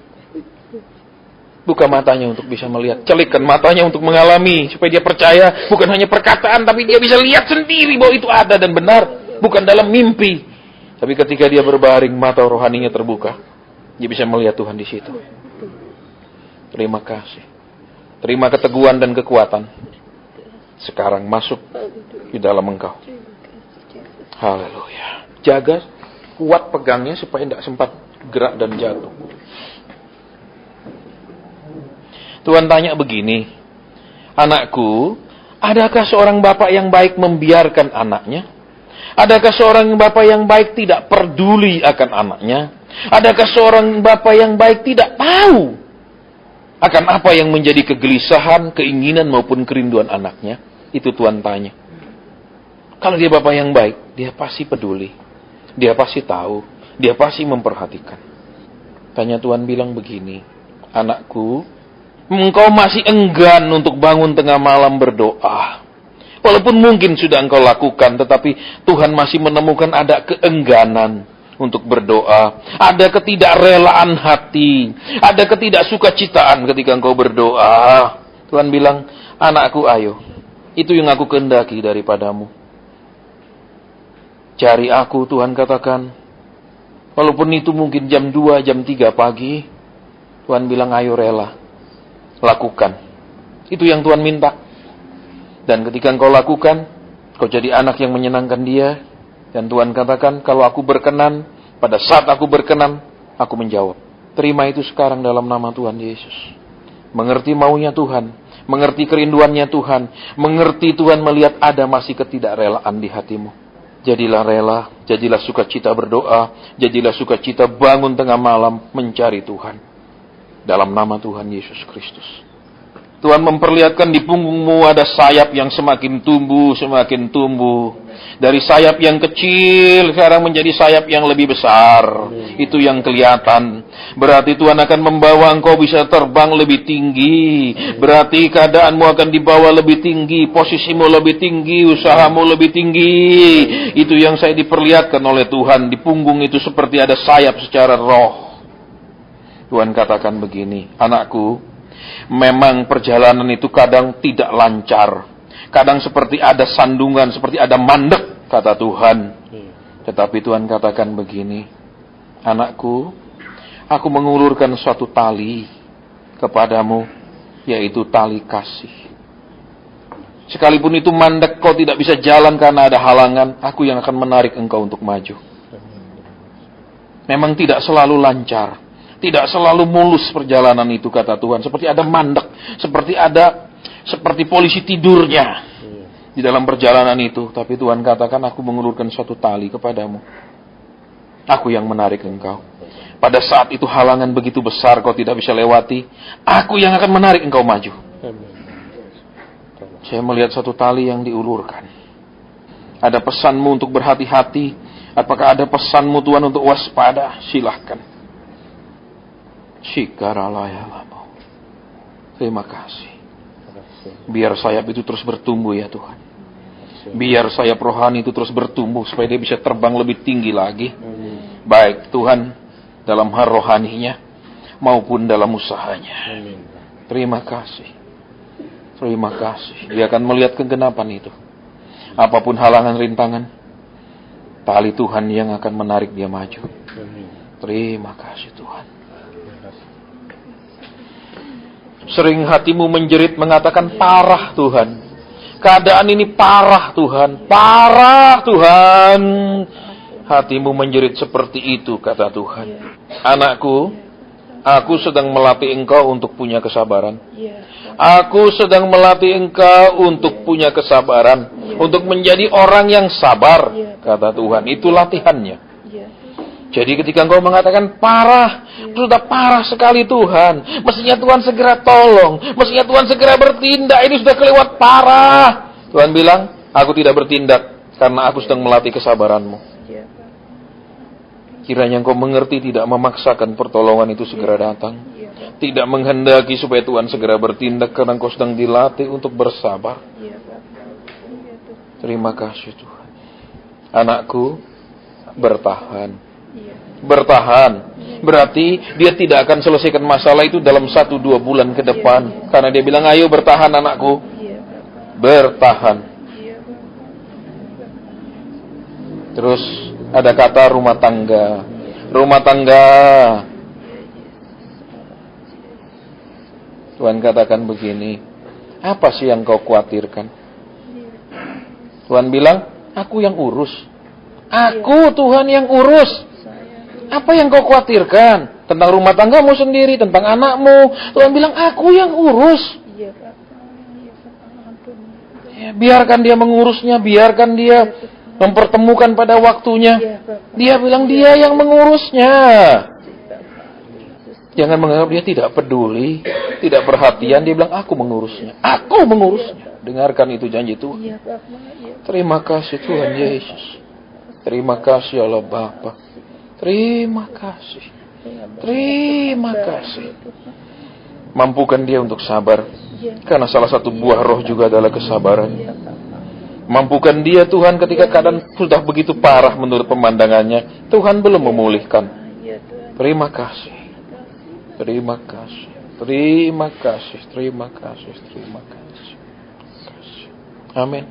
Buka matanya untuk bisa melihat. Celikkan matanya untuk mengalami. Supaya dia percaya bukan hanya perkataan, tapi dia bisa lihat sendiri bahwa itu ada dan benar. Bukan dalam mimpi. Tapi ketika dia berbaring, mata rohaninya terbuka. Dia bisa melihat Tuhan di situ. Terima kasih. Terima keteguhan dan kekuatan. Sekarang masuk di dalam engkau. Haleluya. Jaga kuat pegangnya supaya tidak sempat gerak dan jatuh. Tuhan tanya begini, anakku, adakah seorang bapak yang baik membiarkan anaknya? Adakah seorang bapak yang baik tidak peduli akan anaknya? Adakah seorang bapak yang baik tidak tahu akan apa yang menjadi kegelisahan, keinginan maupun kerinduan anaknya? Itu Tuhan tanya. Kalau dia bapak yang baik, dia pasti peduli. Dia pasti tahu. Dia pasti memperhatikan. Tanya Tuhan bilang begini, anakku, engkau masih enggan untuk bangun tengah malam berdoa. Walaupun mungkin sudah engkau lakukan, tetapi Tuhan masih menemukan ada keengganan untuk berdoa. Ada ketidakrelaan hati. Ada ketidaksukacitaan ketika engkau berdoa. Tuhan bilang, anakku ayo. Itu yang aku kehendaki daripadamu. Cari aku, Tuhan katakan. Walaupun itu mungkin jam 2, jam 3 pagi. Tuhan bilang, ayo rela. Lakukan. Itu yang Tuhan minta. Dan ketika engkau lakukan, kau jadi anak yang menyenangkan dia. Dan Tuhan katakan, kalau aku berkenan, pada saat aku berkenan, aku menjawab. Terima itu sekarang dalam nama Tuhan Yesus. Mengerti maunya Tuhan. Mengerti kerinduannya Tuhan. Mengerti Tuhan melihat ada masih ketidakrelaan di hatimu. Jadilah rela, jadilah sukacita berdoa, jadilah sukacita bangun tengah malam mencari Tuhan. Dalam nama Tuhan Yesus Kristus. Tuhan memperlihatkan di punggungmu ada sayap yang semakin tumbuh, semakin tumbuh. Dari sayap yang kecil sekarang menjadi sayap yang lebih besar. Itu yang kelihatan. Berarti Tuhan akan membawa engkau bisa terbang lebih tinggi. Berarti keadaanmu akan dibawa lebih tinggi, posisimu lebih tinggi, usahamu lebih tinggi. Itu yang saya diperlihatkan oleh Tuhan. Di punggung itu seperti ada sayap secara roh. Tuhan katakan begini, anakku, memang perjalanan itu kadang tidak lancar. Kadang seperti ada sandungan, seperti ada mandek, kata Tuhan. Tetapi Tuhan katakan begini, anakku, aku mengulurkan suatu tali kepadamu, yaitu tali kasih. Sekalipun itu mandek, kau tidak bisa jalan karena ada halangan, aku yang akan menarik engkau untuk maju. Memang tidak selalu lancar, tidak selalu mulus perjalanan itu, kata Tuhan. Seperti ada mandek, seperti polisi tidurnya di dalam perjalanan itu. Tapi Tuhan katakan, aku mengulurkan suatu tali kepadamu. Aku yang menarik engkau. Pada saat itu halangan begitu besar kau tidak bisa lewati, aku yang akan menarik engkau maju. Saya melihat satu tali yang diulurkan. Ada pesanmu untuk berhati-hati. Apakah ada pesanmu Tuhan untuk waspada? Silahkan. Shikaralayalamu. Terima kasih. Biar sayap itu terus bertumbuh ya Tuhan. Biar sayap rohani itu terus bertumbuh supaya dia bisa terbang lebih tinggi lagi. Baik Tuhan, dalam hal rohaninya maupun dalam usahanya. Terima kasih. Terima kasih. Dia akan melihat kegenapan itu. Apapun halangan rintangan, tali Tuhan yang akan menarik dia maju. Terima kasih Tuhan. Sering hatimu menjerit mengatakan, parah Tuhan. Keadaan ini parah Tuhan. Parah Tuhan. Hatimu menjerit seperti itu, kata Tuhan. Anakku, Aku sedang melatih engkau untuk punya kesabaran. Ya. Aku sedang melatih engkau untuk punya kesabaran. Untuk menjadi orang yang sabar, kata Tuhan. Itu latihannya. Ya. Jadi ketika engkau mengatakan parah, sudah parah sekali Tuhan. Mestinya Tuhan segera tolong. Mestinya Tuhan segera bertindak. Ini sudah kelewat parah. Tuhan bilang, aku tidak bertindak karena aku sedang melatih kesabaranmu. Ya. Kiranya engkau mengerti, tidak memaksakan pertolongan itu segera datang. Ya. Tidak menghendaki supaya Tuhan segera bertindak karena engkau sedang dilatih untuk bersabar. Ya, Pak. Ya, Tuhan. Terima kasih Tuhan. Anakku, bertahan. Ya. Bertahan. Berarti dia tidak akan selesaikan masalah itu dalam 1-2 bulan ke depan. Karena dia bilang, ayo bertahan anakku. Ya, Pak. Bertahan. Ya, Pak. Terus ada kata rumah tangga. Rumah tangga. Tuhan katakan begini, apa sih yang kau khawatirkan? Tuhan bilang, aku yang urus. Aku Tuhan yang urus. Apa yang kau khawatirkan? Tentang rumah tanggamu sendiri, tentang anakmu. Tuhan bilang, aku yang urus. Iya, Pak. Iya, Pak. Ampun. Ya, biarkan dia mengurusnya, biarkan dia mempertemukan pada waktunya. Iya, Pak. Dia bilang dia yang mengurusnya. Jangan menganggap dia tidak peduli, tidak perhatian. Dia bilang, aku mengurusnya. Aku mengurusnya. Dengarkan itu janji Tuhan. Iya, Pak. Iya. Terima kasih Tuhan Yesus. Terima kasih Allah Bapa. Terima kasih. Terima kasih. Mampukan dia untuk sabar. Karena salah satu buah roh juga adalah kesabaran. Mampukan dia Tuhan ketika keadaan sudah begitu parah menurut pemandangannya. Tuhan belum memulihkan. Terima kasih. Terima kasih. Terima kasih. Terima kasih. Terima kasih. Amin.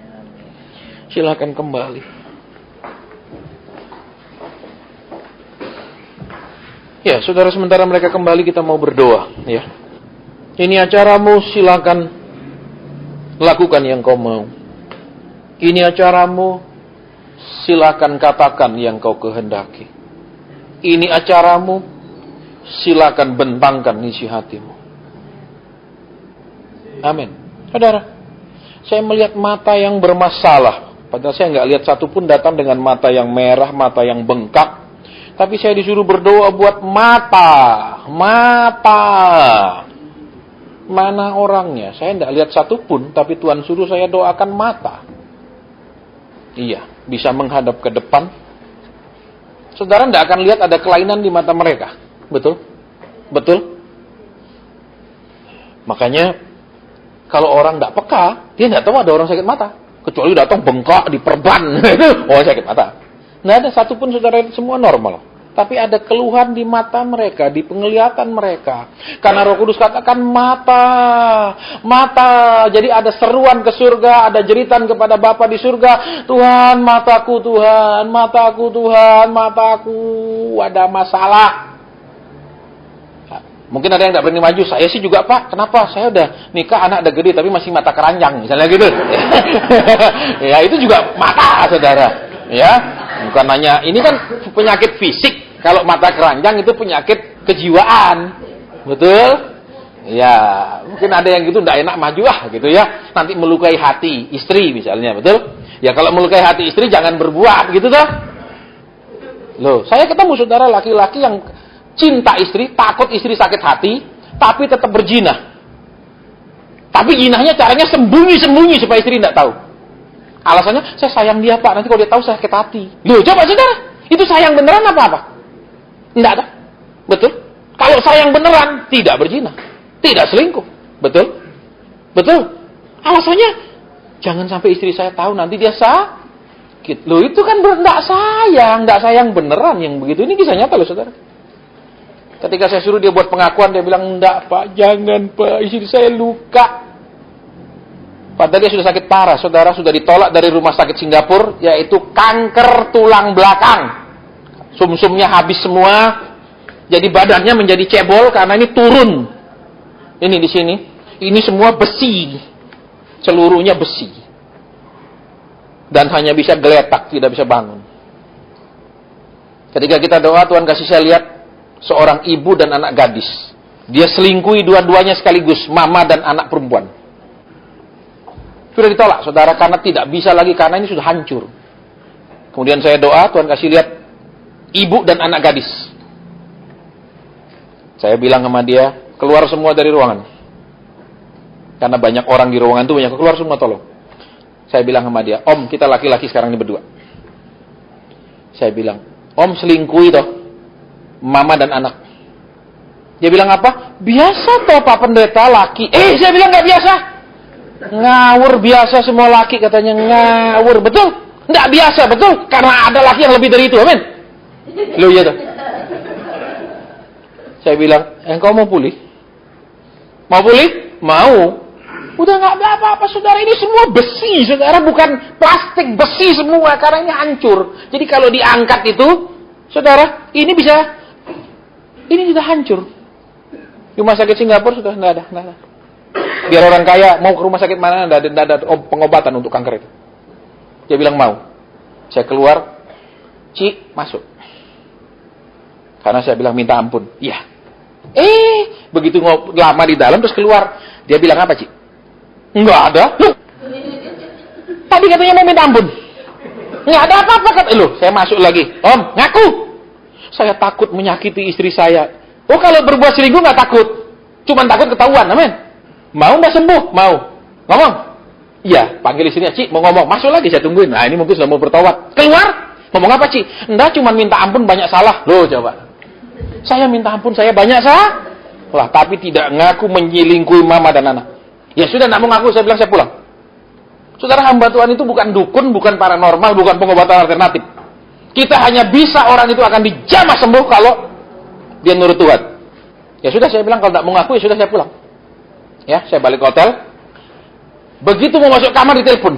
Silakan kembali. Ya, saudara, sementara mereka kembali kita mau berdoa, ya. Ini acaramu, silakan lakukan yang kau mau. Ini acaramu, silakan katakan yang kau kehendaki. Ini acaramu, silakan bentangkan isi hatimu. Amin. Saudara, saya melihat mata yang bermasalah. Padahal saya nggak lihat satupun datang dengan mata yang merah, mata yang bengkak. Tapi saya disuruh berdoa buat mata. Mata. Mana orangnya? Saya nggak lihat satupun, tapi Tuhan suruh saya doakan mata. Iya, bisa menghadap ke depan. Saudara nggak akan lihat ada kelainan di mata mereka. Betul? Betul? Makanya, kalau orang nggak peka, dia nggak tahu ada orang sakit mata. Kecuali datang bengkak, diperban. Oh, sakit mata. Nggak ada satupun saudara, semua normal. Tapi ada keluhan di mata mereka, di penglihatan mereka. Karena Roh Kudus katakan mata. Mata. Jadi ada seruan ke surga, ada jeritan kepada Bapa di surga. Tuhan, mataku Tuhan, mataku Tuhan, mataku. Ada masalah. Mungkin ada yang tidak berani maju. Saya sih juga, Pak. Kenapa? Saya udah nikah, anak udah gede, tapi masih mata keranjang. Misalnya gitu. Ya, itu juga mata, saudara. Ya, bukan hanya, ini kan penyakit fisik. Kalau mata keranjang itu penyakit kejiwaan. Betul? Ya, mungkin ada yang gitu tidak enak maju gitu ya. Nanti melukai hati istri misalnya, betul? Ya kalau melukai hati istri jangan berbuat gitu toh. Loh, saya ketemu saudara laki-laki yang cinta istri, takut istri sakit hati, tapi tetap berzina. Tapi zinahnya caranya sembunyi-sembunyi supaya istri tidak tahu. Alasannya, saya sayang dia Pak, nanti kalau dia tahu saya sakit hati. Loh, coba saudara, itu sayang beneran apa-apa? Tidak ada. Betul? Kalau sayang beneran, tidak berzina. Tidak selingkuh. Betul? Betul? Alasannya, jangan sampai istri saya tahu, nanti dia sakit. Loh, itu kan tidak sayang beneran yang begitu. Ini kisah nyata loh, saudara. Ketika saya suruh dia buat pengakuan, dia bilang, enggak Pak, jangan Pak, istri saya luka. Padahal dia sudah sakit parah, saudara, sudah ditolak dari rumah sakit Singapura, yaitu kanker tulang belakang. Sumsumnya habis semua, jadi badannya menjadi cebol karena ini turun. Ini di sini, ini semua besi, seluruhnya besi, dan hanya bisa geletak, tidak bisa bangun. Ketika kita doa, Tuhan kasih saya lihat seorang ibu dan anak gadis. Dia selingkuhi dua-duanya sekaligus, mama dan anak perempuan. Sudah ditolak, saudara, karena tidak bisa lagi, karena ini sudah hancur. Kemudian saya doa, Tuhan kasih lihat ibu dan anak gadis. Saya bilang sama dia, keluar semua dari ruangan. Karena banyak orang di ruangan itu, banyak keluar semua, tolong. Saya bilang sama dia, Om, kita laki-laki sekarang ini berdua. Saya bilang, Om selingkuhi toh, mama dan anak. Dia bilang apa? Biasa toh Pak Pendeta, laki. Saya bilang nggak biasa. Ngawur, biasa semua laki katanya, ngawur. Betul? Nggak biasa, betul? Karena ada laki yang lebih dari itu, amin? Loh iya toh. Saya bilang, engkau mau pulih? Mau pulih? Mau. Udah nggak ada apa-apa, saudara. Ini semua besi, saudara. Bukan plastik, besi semua. Karena ini hancur. Jadi kalau diangkat itu, saudara, ini bisa, ini sudah hancur. Rumah sakit Singapura sudah nggak ada. Biar orang kaya mau ke rumah sakit mana, nggak ada pengobatan untuk kanker itu. Dia bilang mau. Saya keluar, Ci, masuk. Karena saya bilang minta ampun. Iya. Begitu lama di dalam terus keluar. Dia bilang apa, Ci? Nggak ada. Tadi katanya mau minta ampun. Nggak ada apa-apa, kata. Saya masuk lagi. Om, ngaku. Saya takut menyakiti istri saya. Oh, kalau berbuat selingkuh nggak takut. Cuman takut ketahuan, amin. Mau nggak sembuh? Mau. Ngomong. Iya, panggil istrinya, Ci, mau ngomong. Masuk lagi, saya tungguin. Nah, ini mungkin sudah mau bertobat. Keluar. Ngomong apa, Ci? Enggak, cuma minta ampun banyak salah. Loh, coba. Saya minta ampun, saya banyak salah. Lah, tapi tidak ngaku menyelingkuhi mama dan anak. Ya sudah, tidak mau ngaku, saya bilang saya pulang. Saudara, hamba Tuhan itu bukan dukun, bukan paranormal, bukan pengobatan alternatif. Kita hanya bisa orang itu akan dijamah sembuh kalau dia nurut Tuhan. Ya sudah, saya bilang kalau tidak mau ngaku, ya sudah saya pulang. Ya, saya balik ke hotel. Begitu mau masuk kamar ditelepon.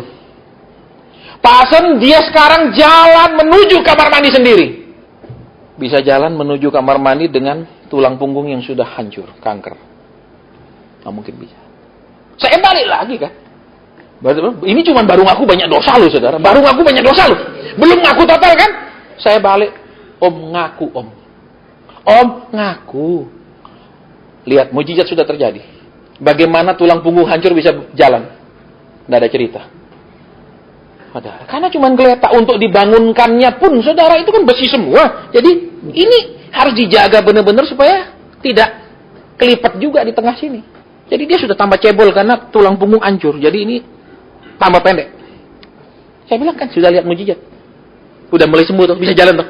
Pak Hasan, dia sekarang jalan menuju kamar mandi sendiri. Bisa jalan menuju kamar mandi dengan tulang punggung yang sudah hancur, kanker. Nggak mungkin bisa. Saya balik lagi kan. Ini cuma baru ngaku banyak dosa loh, saudara. Baru ngaku banyak dosa loh. Belum ngaku total kan. Saya balik. Om ngaku, Om. Om ngaku. Lihat, mujizat sudah terjadi. Bagaimana tulang punggung hancur bisa jalan. Nggak ada cerita. Karena cuma geletak, untuk dibangunkannya pun, saudara, itu kan besi semua. Jadi ini harus dijaga benar-benar supaya tidak kelipat juga di tengah sini. Jadi dia sudah tambah cebol karena tulang punggung hancur. Jadi ini tambah pendek. Saya bilang kan sudah lihat mujizat. Udah mulai sembuh tuh, bisa jalan tuh.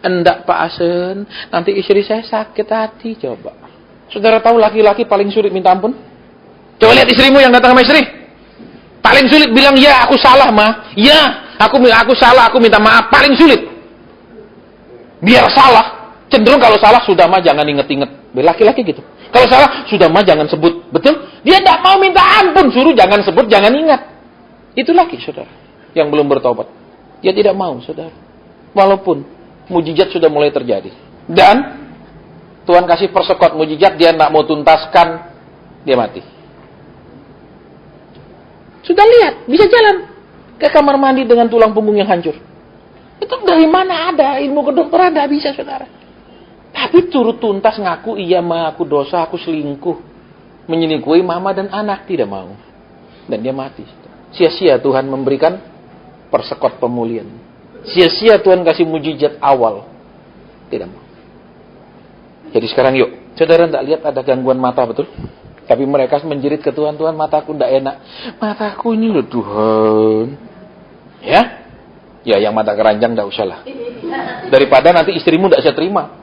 Enggak Pak Hasan, nanti istri saya sakit hati. Coba. Saudara tahu laki-laki paling sulit minta ampun? Coba lihat istrimu yang datang sama istri. Paling sulit bilang, ya aku salah Ma. Ya, aku salah, aku minta maaf. Paling sulit. Biar salah. Cenderung kalau salah, sudah Ma jangan inget-inget. Laki-laki gitu. Kalau salah, sudah Ma jangan sebut. Betul? Dia tidak mau minta ampun. Suruh jangan sebut, jangan ingat. Itu laki, saudara. Yang belum bertobat. Dia tidak mau, saudara. Walaupun mujizat sudah mulai terjadi. Dan Tuhan kasih persekot mujizat, dia tidak mau tuntaskan, dia mati. Sudah lihat, bisa jalan ke kamar mandi dengan tulang punggung yang hancur. Itu dari mana ada ilmu kedokteran? Tidak bisa, saudara. Tapi turut tuntas ngaku, iya Ma, aku dosa, aku selingkuh. Menyelingkuhi mama dan anak, tidak mau. Dan dia mati. Sia-sia Tuhan memberikan persekot pemulihan. Sia-sia Tuhan kasih mujizat awal. Tidak mau. Jadi sekarang yuk, saudara tidak lihat ada gangguan mata, betul? Tapi mereka menjerit ke Tuhan, Tuhan mataku tidak enak. Mataku ini loh Tuhan. Ya? Ya yang mata keranjang tidak usah lah. Daripada nanti istrimu tidak bisa terima.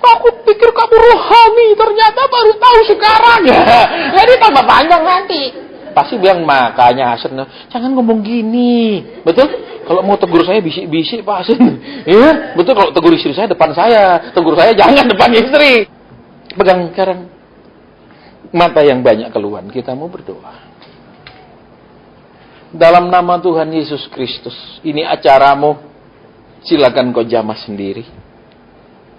Aku pikir kamu rohani, ternyata baru tahu sekarang. Ya, jadi tambah panjang nanti. Pasti bilang, makanya Hasan, jangan ngomong gini. Betul? Kalau mau tegur saya bisik-bisik Pak Hasan. Ya, betul, kalau tegur istri saya depan saya. Tegur saya jangan depan istri. Pegang sekarang. Mata yang banyak keluhan, kita mau berdoa. Dalam nama Tuhan Yesus Kristus, ini acaramu, silakan kau jamah sendiri.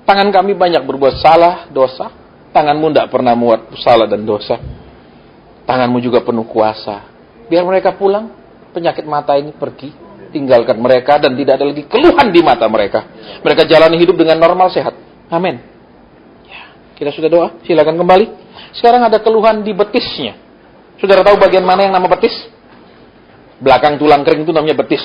Tangan kami banyak berbuat salah, dosa. Tanganmu tidak pernah muat salah dan dosa. Tanganmu juga penuh kuasa. Biar mereka pulang, penyakit mata ini pergi. tinggalkan mereka dan tidak ada lagi keluhan di mata mereka. Mereka jalani hidup dengan normal, sehat. Amin. Ya, kita sudah doa, silakan kembali. Sekarang ada keluhan di betisnya. Saudara tahu bagian mana yang nama betis? Belakang tulang kering itu namanya betis.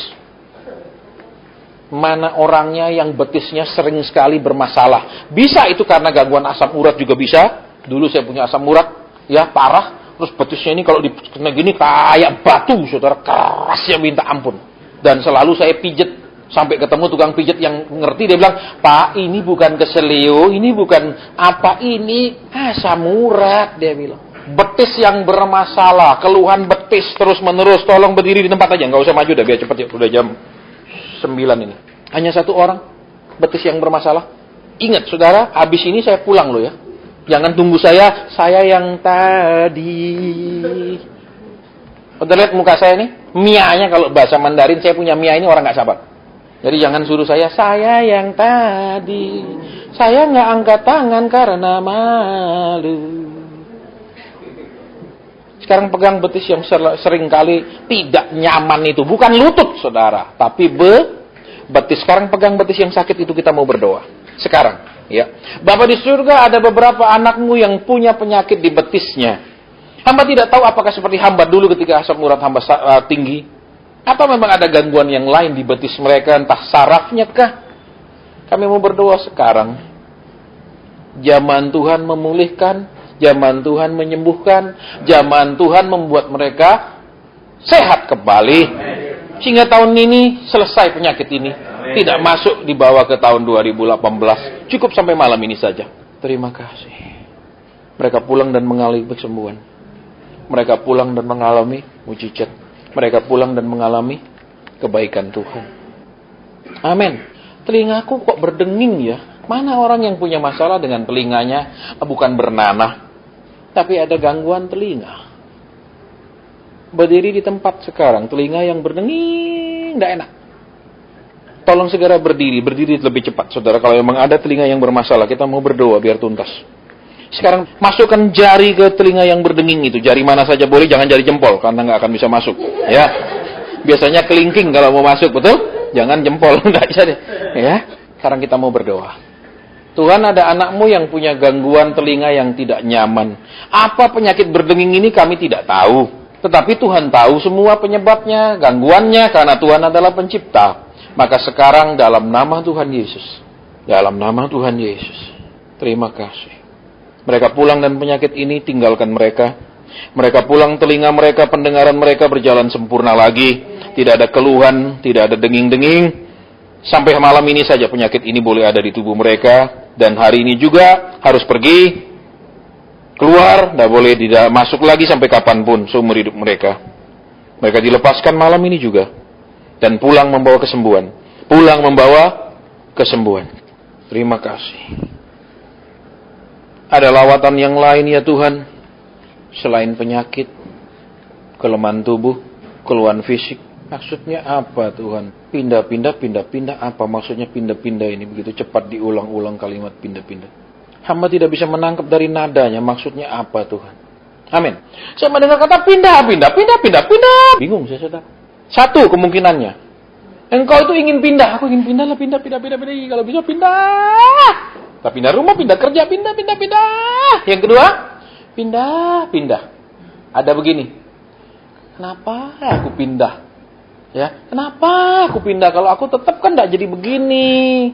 Mana orangnya yang betisnya sering sekali bermasalah? Bisa itu karena gangguan asam urat juga bisa. Dulu saya punya asam urat, ya parah. Terus betisnya ini kalau dikena gini kayak batu, saudara, kerasnya minta ampun. Dan selalu saya pijet sampai ketemu tukang pijet yang ngerti, dia bilang, Pak, ini bukan keselio, ini bukan apa, ini asam urat, dia bilang. Betis yang bermasalah, keluhan betis terus menerus, tolong berdiri di tempat aja, nggak usah maju dah, biar cepet ya, udah jam 9 ini. Hanya satu orang betis yang bermasalah. Ingat saudara, habis ini saya pulang loh ya. Jangan tunggu saya yang tadi. Udah lihat muka saya nih? Mianya kalau bahasa Mandarin, saya punya mia ini orang nggak sabar. Jadi jangan suruh saya yang tadi. Saya nggak angkat tangan karena malu. Sekarang pegang betis yang sering kali tidak nyaman itu. Bukan lutut, saudara. Tapi betis. Sekarang pegang betis yang sakit itu, kita mau berdoa. Sekarang, ya. Bapa di surga, ada beberapa anakmu yang punya penyakit di betisnya. Hamba tidak tahu apakah seperti hamba dulu ketika asam urat hamba tinggi. Atau memang ada gangguan yang lain di betis mereka, entah sarafnya kah. Kami mau berdoa sekarang. Zaman Tuhan memulihkan. Zaman Tuhan menyembuhkan, zaman Tuhan membuat mereka sehat kembali. Sehingga tahun ini selesai penyakit ini. Tidak masuk dibawa ke tahun 2018. Cukup sampai malam ini saja. Terima kasih. Mereka pulang dan mengalami kesembuhan. Mereka pulang dan mengalami mujizat. Mereka pulang dan mengalami kebaikan Tuhan. Amin. Telingaku kok berdenging ya? Mana orang yang punya masalah dengan telinganya bukan bernanah, tapi ada gangguan telinga. Berdiri di tempat sekarang, telinga yang berdenging, tidak enak. Tolong segera berdiri lebih cepat, saudara. Kalau memang ada telinga yang bermasalah, kita mau berdoa biar tuntas. Sekarang masukkan jari ke telinga yang berdenging itu. Jari mana saja boleh, jangan jari jempol, karena nggak akan bisa masuk. Ya, biasanya kelingking kalau mau masuk, betul? Jangan jempol, nggak bisa deh. Ya, sekarang kita mau berdoa. Tuhan, ada anakmu yang punya gangguan telinga yang tidak nyaman. Apa penyakit berdenging ini kami tidak tahu. Tetapi Tuhan tahu semua penyebabnya, gangguannya, karena Tuhan adalah pencipta. Maka sekarang dalam nama Tuhan Yesus. Dalam nama Tuhan Yesus. Terima kasih. Mereka pulang dan penyakit ini tinggalkan mereka. Mereka pulang, telinga mereka, pendengaran mereka berjalan sempurna lagi. Tidak ada keluhan, tidak ada denging-denging. Sampai malam ini saja penyakit ini boleh ada di tubuh mereka. Dan hari ini juga harus pergi, keluar, tidak boleh masuk lagi sampai kapanpun seumur hidup mereka. Mereka dilepaskan malam ini juga. Dan pulang membawa kesembuhan. Pulang membawa kesembuhan. Terima kasih. Ada lawatan yang lain ya Tuhan. Selain penyakit, kelemahan tubuh, keluhan fisik. Maksudnya apa Tuhan? Pindah-pindah apa maksudnya pindah-pindah ini? Begitu cepat diulang-ulang kalimat pindah-pindah. Hamba tidak bisa menangkap dari nadanya maksudnya apa Tuhan. Amin. Saya mendengar kata pindah. Bingung saya saudara. Satu kemungkinannya. Engkau itu ingin pindah. Aku ingin pindah. Kalau bisa pindah. Kita pindah rumah, pindah kerja, pindah. Yang kedua, pindah. Ada begini. Kenapa aku pindah? Ya, kenapa aku pindah? Kalau aku tetap kan tidak jadi begini.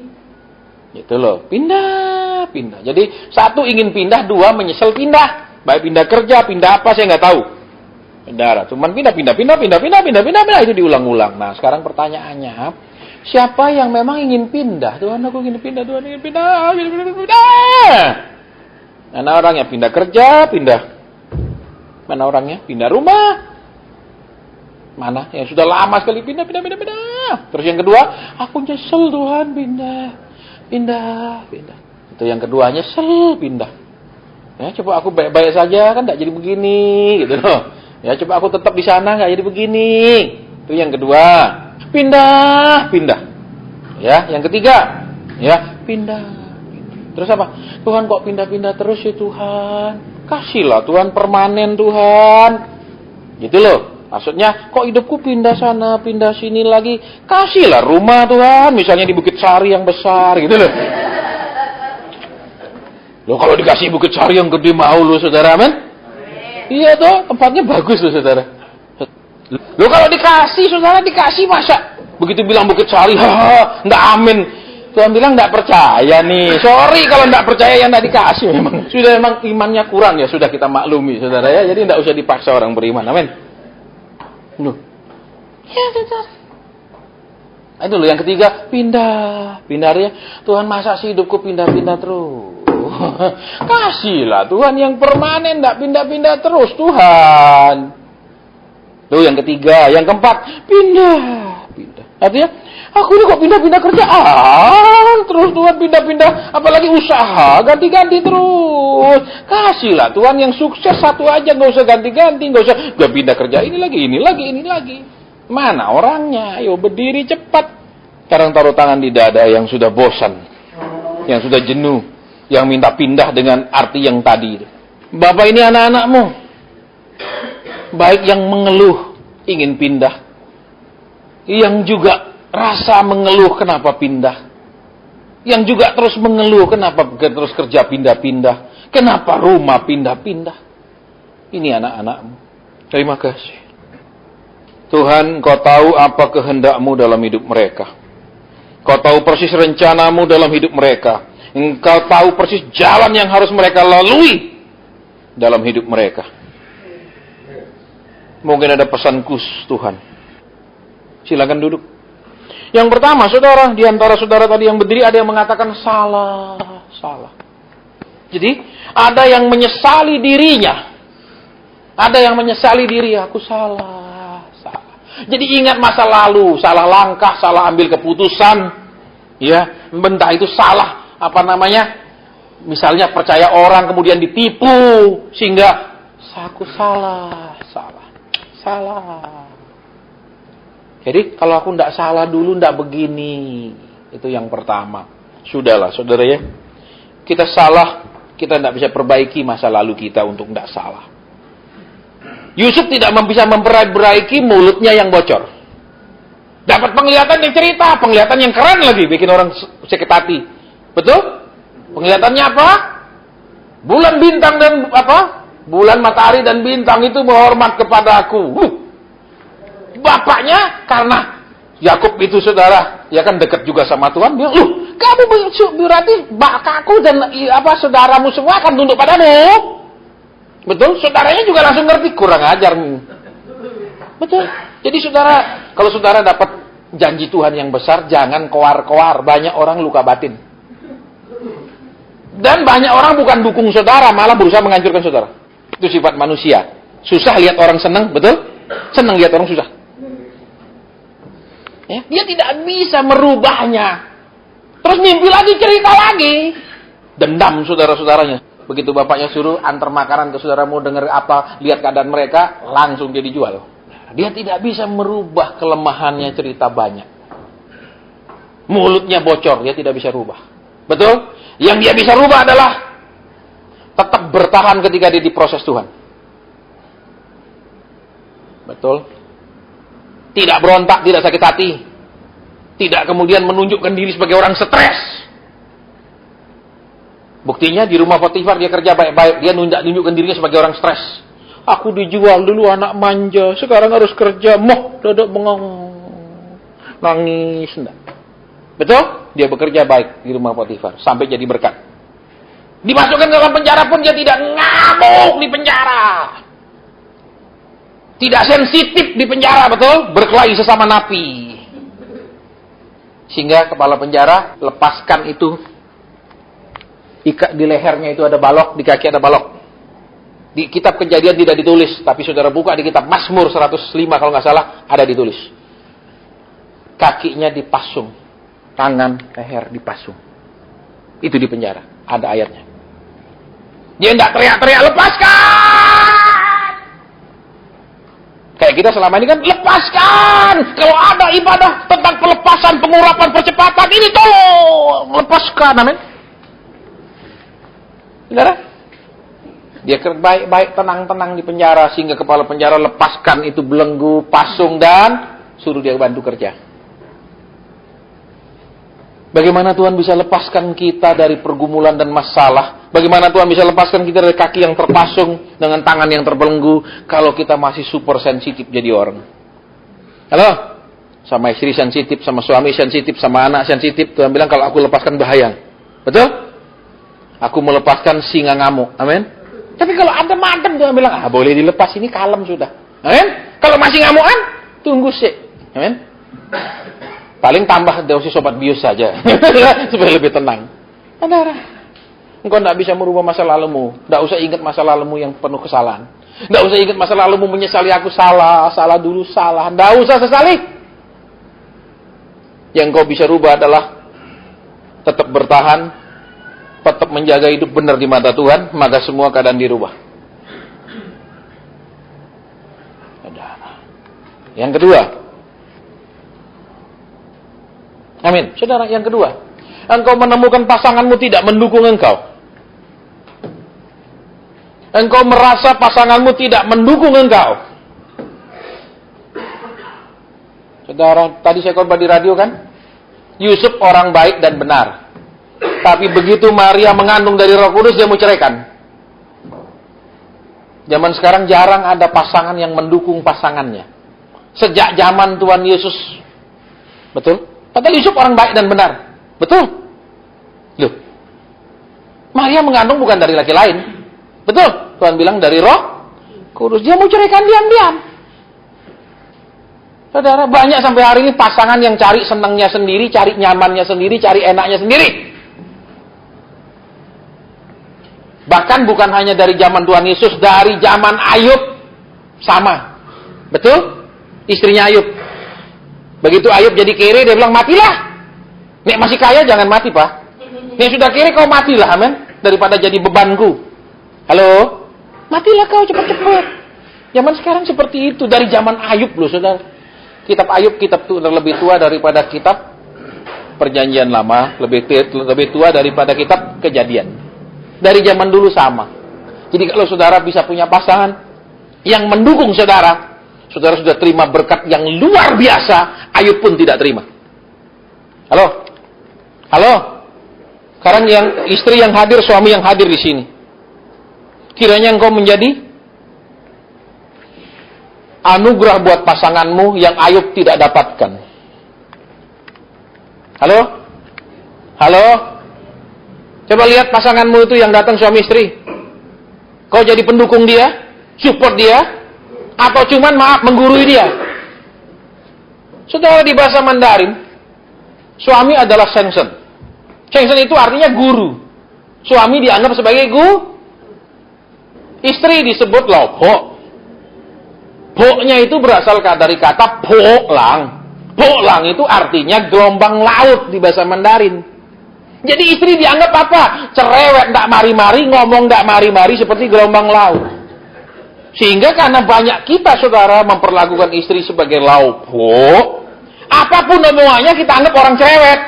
Gitu loh, pindah. Jadi satu ingin pindah, dua menyesal pindah. Baik pindah kerja, pindah apa saya nggak tahu. Pindah, cuman pindah itu diulang-ulang. Nah, sekarang pertanyaannya, siapa yang memang ingin pindah? Tuhan, aku ingin pindah. Mana orangnya pindah kerja, pindah. Mana orangnya pindah rumah? Mana yang sudah lama sekali pindah. Terus yang kedua, aku nyesel Tuhan pindah. Itu yang kedua, nyesel pindah. Ya, coba aku baik-baik saja kan tidak jadi begini, gitu loh. Ya, coba aku tetap di sana nggak jadi begini. Itu yang kedua, pindah. Ya, yang ketiga, ya pindah. Terus apa? Tuhan kok pindah-pindah terus ya Tuhan? Kasihlah Tuhan permanen Tuhan. Gitu loh. Maksudnya, kok hidupku pindah sana, pindah sini lagi. Kasihlah rumah Tuhan, misalnya di Bukit Sari yang besar gitu loh. Loh kalau dikasih Bukit Sari yang gede mau loh saudara, men? Iya toh, tempatnya bagus loh saudara. Loh kalau dikasih, saudara dikasih masa? Begitu bilang Bukit Sari, haha, nggak amin. Tuhan bilang nggak percaya nih. Sorry kalau nggak percaya yang nggak dikasih memang. Sudah memang imannya kurang ya, sudah kita maklumi saudara ya. Jadi nggak usah dipaksa orang beriman, amin. Loh. Ya saudara. Itu loh yang ketiga, pindah ya. Tuhan masa sih hidupku pindah-pindah terus. Kasihlah Tuhan yang permanen, nggak pindah-pindah terus Tuhan. Tuh yang ketiga, yang keempat, pindah. Artinya, aku ini kok pindah-pindah kerjaan terus Tuhan, pindah-pindah, apalagi usaha, ganti-ganti terus. Kasihlah Tuhan yang sukses satu aja, nggak usah ganti-ganti, nggak pindah kerja ini lagi. Mana orangnya? Ayo berdiri cepat. Sekarang taruh tangan di dada yang sudah bosan, yang sudah jenuh, yang minta pindah dengan arti yang tadi. Bapak ini anak-anakmu, baik yang mengeluh ingin pindah, yang juga rasa mengeluh kenapa pindah, yang juga terus mengeluh kenapa terus kerja pindah-pindah, kenapa rumah pindah-pindah. Ini anak-anakmu. Terima kasih Tuhan, Kau tahu apa kehendak-Mu dalam hidup mereka. Kau tahu persis rencanamu dalam hidup mereka. Engkau tahu persis jalan yang harus mereka lalui dalam hidup mereka. Mungkin ada pesan khusus Tuhan. Silakan duduk. Yang pertama, saudara, di antara saudara tadi yang berdiri ada yang mengatakan salah. Jadi, ada yang menyesali dirinya. Ada yang menyesali diri, aku salah. Jadi ingat masa lalu, salah langkah, salah ambil keputusan. Ya, entah itu salah, misalnya percaya orang kemudian ditipu sehingga aku salah. Jadi kalau aku tidak salah dulu, tidak begini. Itu yang pertama. Sudahlah saudara ya, kita salah, kita tidak bisa perbaiki masa lalu kita untuk tidak salah. Yusuf tidak bisa memperbaiki mulutnya yang bocor. Dapat penglihatan yang cerita, penglihatan yang keren lagi, bikin orang sakit hati. Betul? Penglihatannya apa? Bulan, bintang dan bulan, matahari dan bintang itu menghormat kepada aku. Bapaknya karena Yakub itu saudara, ya kan dekat juga sama Tuhan, bilang, kamu berarti bapakku dan saudaramu semua akan tunduk padamu. Betul? Saudaranya juga langsung ngerti, kurang ajar. Betul? Jadi saudara, kalau saudara dapat janji Tuhan yang besar, jangan koar-koar. Banyak orang luka batin. Dan banyak orang bukan dukung saudara, malah berusaha menghancurkan saudara. Itu sifat manusia. Susah lihat orang senang, betul? Senang lihat orang susah. Ya, dia tidak bisa merubahnya. Terus mimpi lagi, cerita lagi. Dendam saudara-saudaranya. Begitu bapaknya suruh antar makanan ke saudaramu, dengar apa, lihat keadaan mereka, langsung dia dijual. Dia tidak bisa merubah kelemahannya, cerita banyak. Mulutnya bocor, dia tidak bisa rubah. Betul? Yang dia bisa rubah adalah tetap bertahan ketika dia diproses Tuhan. Betul? Tidak berontak, tidak sakit hati. Tidak kemudian menunjukkan diri sebagai orang stres. Buktinya di rumah Potifar dia kerja baik-baik, dia nunjukkan dirinya sebagai orang stres. Aku dijual dulu anak manja, sekarang harus kerja, dodok bengong, nangis, enggak. Betul? Dia bekerja baik di rumah Potifar sampai jadi berkat. Dimasukkan ke dalam penjara pun dia tidak ngamuk di penjara. Tidak sensitif di penjara, betul? Berkelahi sesama napi. Sehingga kepala penjara lepaskan itu. Di lehernya itu ada balok, di kaki ada balok. Di kitab Kejadian tidak ditulis, tapi saudara buka di kitab Mazmur 105 kalau nggak salah, ada ditulis. Kakinya dipasung, tangan, leher dipasung. Itu di penjara, ada ayatnya. Dia tidak teriak-teriak, lepaskan! Kayak kita selama ini kan, lepaskan! Kalau ada ibadah tentang pelepasan, pengurapan, percepatan, ini tolong! Lepaskan, amin. Saudara, Dia baik-baik, tenang-tenang di penjara, sehingga kepala penjara lepaskan itu belenggu, pasung, dan suruh dia bantu kerja. Bagaimana Tuhan bisa lepaskan kita dari pergumulan dan masalah? Bagaimana Tuhan bisa lepaskan kita dari kaki yang terpasung dengan tangan yang terbelenggu kalau kita masih super sensitif jadi orang? Halo? Sama istri sensitif, sama suami sensitif, sama anak sensitif. Tuhan bilang kalau aku lepaskan bahaya. Betul? Aku melepaskan singa ngamuk. Amin? Tapi kalau ada madem, Tuhan bilang, boleh dilepas, ini kalem sudah. Amin? Kalau masih ngamukan, tunggu sih. Amin? Paling tambah dosis obat bius saja. Supaya lebih tenang. Saudara, engkau tidak bisa merubah masa lalumu. Tidak usah ingat masa lalumu yang penuh kesalahan. Tidak usah ingat masa lalumu menyesali aku salah dulu, salah. Tidak usah sesali. Yang kau bisa rubah adalah tetap bertahan, tetap menjaga hidup benar di mata Tuhan, maka semua keadaan dirubah. Yang kedua, amin. Saudara, yang kedua, engkau menemukan pasanganmu tidak mendukung engkau. Engkau merasa pasanganmu tidak mendukung engkau. Saudara, tadi saya khotbah di radio kan? Yusuf orang baik dan benar. Tapi begitu Maria mengandung dari Roh Kudus, dia mau ceraikan. Zaman sekarang jarang ada pasangan yang mendukung pasangannya. Sejak zaman Tuhan Yesus. Betul? Padahal Yusuf orang baik dan benar. Betul? Loh. Maria mengandung bukan dari laki lain. Betul? Tuhan bilang dari Roh Kudus. Dia mau ceraikan diam-diam. Saudara, banyak sampai hari ini pasangan yang cari senangnya sendiri, cari nyamannya sendiri, cari enaknya sendiri. Bahkan bukan hanya dari zaman Tuhan Yesus, dari zaman Ayub sama. Betul? Istrinya Ayub. Begitu Ayub jadi kere, dia bilang, matilah. Nek masih kaya jangan mati, Pak. Nek sudah kere kau matilah, amin. Daripada jadi bebanku. Halo? Matilah kau cepat-cepat. Zaman sekarang seperti itu. Dari zaman Ayub loh, saudara. Kitab Ayub, kitab lebih tua daripada kitab Perjanjian Lama. Lebih tua daripada kitab Kejadian. Dari zaman dulu sama. Jadi kalau saudara bisa punya pasangan yang mendukung saudara, saudara sudah terima berkat yang luar biasa. Ayub pun tidak terima. Halo? Halo? Sekarang yang istri yang hadir, suami yang hadir di sini. Kiranya engkau menjadi anugerah buat pasanganmu yang Ayub tidak dapatkan. Halo? Halo? Coba lihat pasanganmu itu yang datang suami istri. Kau jadi pendukung dia? Support dia? Atau cuman menggurui dia? Saudara, di bahasa Mandarin, suami adalah Shengsen. Shengsen itu artinya guru. Suami dianggap sebagai guru. Istri disebut Lopo. Poknya itu berasal dari kata Poklang. Poklang itu artinya gelombang laut di bahasa Mandarin. Jadi istri dianggap apa? Cerewet, ndak mari-mari, ngomong ndak mari-mari seperti gelombang laut. Sehingga karena banyak kita, saudara, memperlakukan istri sebagai laupo, apapun omongannya kita anggap orang cerewet.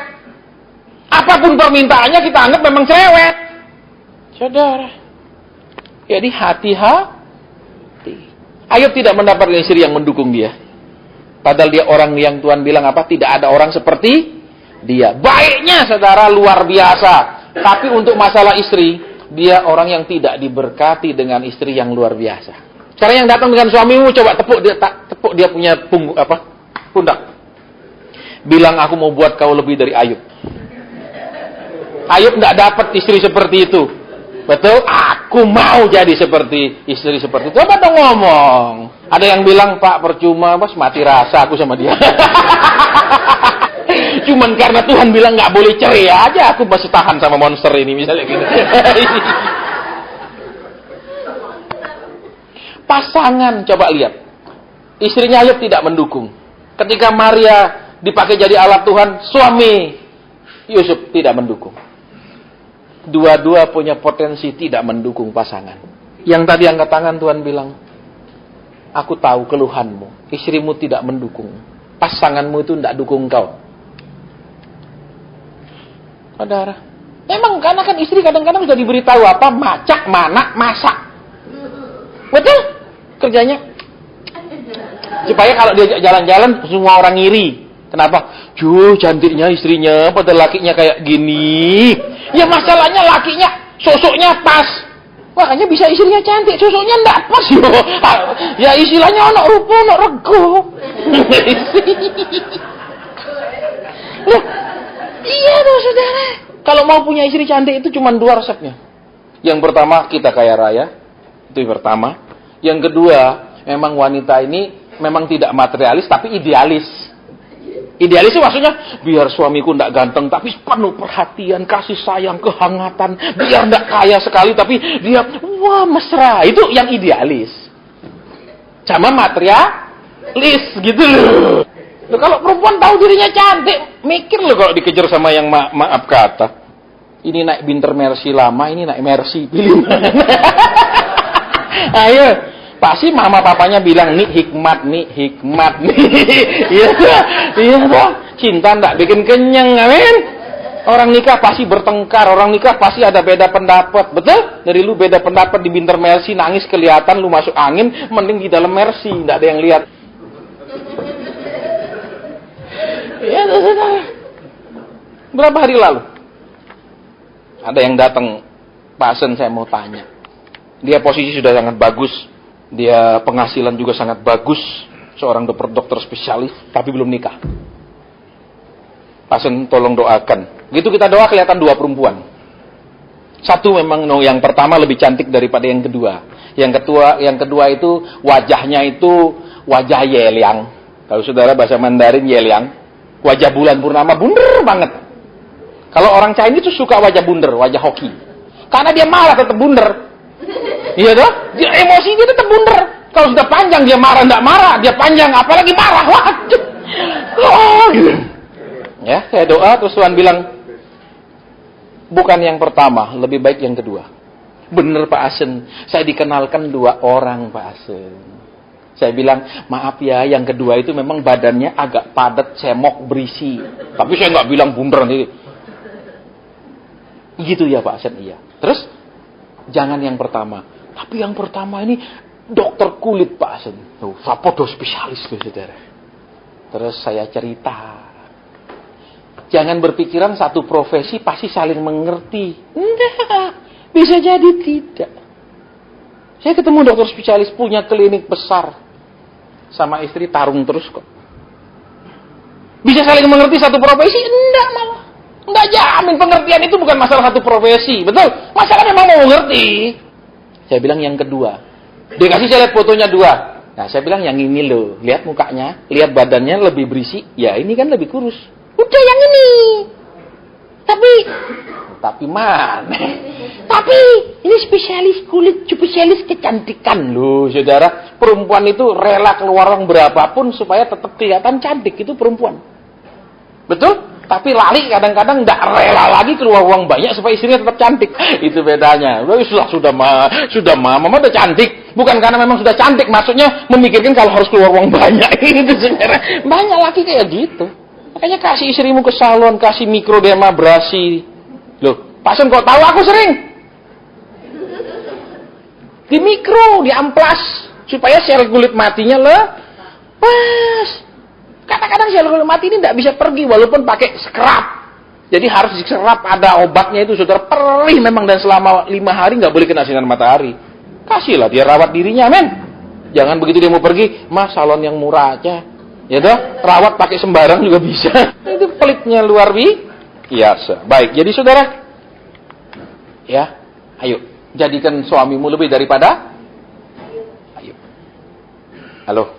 Apapun permintaannya kita anggap memang cerewet. Saudara. Jadi hati-hati. Ayub tidak mendapatkan istri yang mendukung dia. Padahal dia orang yang Tuhan bilang apa? Tidak ada orang seperti dia. Baiknya saudara luar biasa. Tapi untuk masalah istri, dia orang yang tidak diberkati dengan istri yang luar biasa. Sekarang yang datang dengan suamimu, coba tepuk dia punya pundak. Bilang aku mau buat kau lebih dari Ayub. Ayub tidak dapat istri seperti itu. Betul? Aku mau jadi seperti istri seperti itu. Apa dong ngomong? Ada yang bilang, Pak percuma, bos mati rasa aku sama dia. Cuman karena Tuhan bilang nggak boleh cerai aja, aku masih tahan sama monster ini misalnya gitu. Pasangan, coba lihat. Istrinya Ayub tidak mendukung. Ketika Maria dipakai jadi alat Tuhan, suami Yusuf tidak mendukung. Dua-dua punya potensi tidak mendukung pasangan. Yang tadi angkat tangan Tuhan bilang, aku tahu keluhanmu. Istrimu tidak mendukung. Pasanganmu itu tidak dukung kau. Saudara, memang karena kan istri kadang-kadang sudah diberitahu apa, macak, mana, masak. Betul? Kerjanya. Supaya kalau dia jalan-jalan semua orang ngiri. Kenapa? Cantiknya istrinya, padahal lakinya kayak gini. Ya masalahnya lakinya sosoknya pas. Makanya bisa istrinya cantik, sosoknya enggak pas yo. Ya istilahnya ono rupa, ono rego. Loh, iya tuh saudara. Kalau mau punya istri cantik itu cuma 2 resepnya. Yang pertama, kita kaya raya. Itu yang pertama. Yang kedua, memang wanita ini memang tidak materialis tapi idealis. Idealis itu maksudnya biar suamiku tidak ganteng tapi penuh perhatian, kasih sayang, kehangatan. Biar tidak kaya sekali tapi dia wah mesra. Itu yang idealis. Sama materialis gitu loh. Loh, kalau perempuan tahu dirinya cantik, mikir loh kalau dikejar sama yang maaf kata. Ini naik Binter Mercy lama, ini naik Mercy, pilih mana? Ayo, pasti mama papanya bilang nih hikmat nih. Iya toh. Cinta ndak bikin kenyang, amin. Orang nikah pasti bertengkar, orang nikah pasti ada beda pendapat, betul? Dari lu beda pendapat di Binter Mercy, nangis kelihatan, lu masuk angin, mending di dalam Mercy, ndak ada yang lihat. Ya, berapa hari lalu ada yang datang, Pak Asen, saya mau tanya. Dia posisi sudah sangat bagus, dia penghasilan juga sangat bagus, seorang dokter spesialis, tapi belum nikah. Pak Asen tolong doakan. Gitu kita doa kelihatan 2 perempuan. Satu memang yang pertama lebih cantik daripada yang kedua. Yang kedua itu wajahnya itu wajah yeliang. Kalau saudara bahasa Mandarin yeliang. Wajah bulan purnama bunder banget. Kalau orang Chinese itu suka wajah bunder, wajah hoki. Karena dia marah tetap bunder. Iya toh? Dia emosi dia tetap bunder. Kalau sudah panjang dia marah enggak marah, dia panjang apalagi marah. Waduh. Oh, gitu. Ya, saya doa terus Tuhan bilang bukan yang pertama, lebih baik yang kedua. Bener Pak Asen, saya dikenalkan 2 orang Pak Asen. Saya bilang, maaf ya, yang kedua itu memang badannya agak padat, semok, berisi. Tapi saya nggak bilang bunder nih. Gitu ya Pak Asen, iya. Terus, jangan yang pertama. Tapi yang pertama ini dokter kulit Pak Asen. Tuh, sapodo spesialis loh saudara. Terus saya cerita. Jangan berpikiran satu profesi pasti saling mengerti. Enggak, bisa jadi tidak. Saya ketemu dokter spesialis punya klinik besar. Sama istri tarung terus kok. Bisa saling mengerti satu profesi? Enggak malah. Enggak jamin pengertian itu bukan masalah satu profesi. Betul? Masalah memang mau mengerti. Saya bilang yang kedua. Dia kasih saya lihat fotonya 2. Nah saya bilang yang ini loh. Lihat mukanya. Lihat badannya lebih berisi. Ya ini kan lebih kurus. Udah yang ini. Tapi mana? Tapi ini spesialis kulit, spesialis kecantikan loh, saudara. Perempuan itu rela keluar uang berapapun supaya tetap kelihatan cantik, itu perempuan. Betul? Tapi lali kadang-kadang tidak rela lagi keluar uang banyak supaya istrinya tetap cantik. Itu bedanya. Sudah mama udah cantik. Bukan karena memang sudah cantik, maksudnya memikirkan kalau harus keluar uang banyak. Itu saudara. Banyak laki kayak gitu. Makanya kasih istrimu ke salon, kasih mikrodermabrasi. Loh, Pak Sun kok tahu aku sering? Di mikro, di amplas. Supaya sel kulit matinya lepas. Kadang-kadang sel kulit mati ini tidak bisa pergi walaupun pakai scrub. Jadi harus diserap, ada obatnya itu, saudara. Perih memang, dan selama 5 hari nggak boleh kena sinar matahari. Kasihlah dia rawat dirinya, men. Jangan begitu dia mau pergi, mas salon yang murah aja. Ya toh, rawat pakai sembarang juga bisa. Itu pelitnya luar biasa. Baik, jadi saudara, ya, ayo jadikan suamimu lebih daripada. Ayo, halo.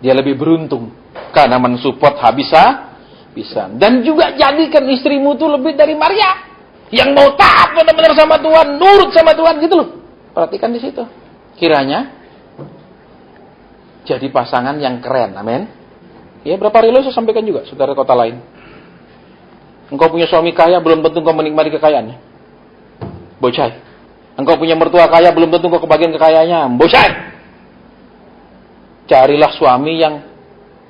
Dia lebih beruntung karena mensupport bisa. Dan juga jadikan istrimu tuh lebih dari Maria, yang mau taat benar-benar sama Tuhan, nurut sama Tuhan gitu loh. Perhatikan di situ. Kiranya jadi pasangan yang keren, amin. Ya, berapa hari lalu saya sampaikan juga, saudara kota lain. Engkau punya suami kaya, belum tentu engkau menikmati kekayaannya. Bocai. Engkau punya mertua kaya, belum tentu engkau kebagian kekayaannya. Bocai. Carilah suami yang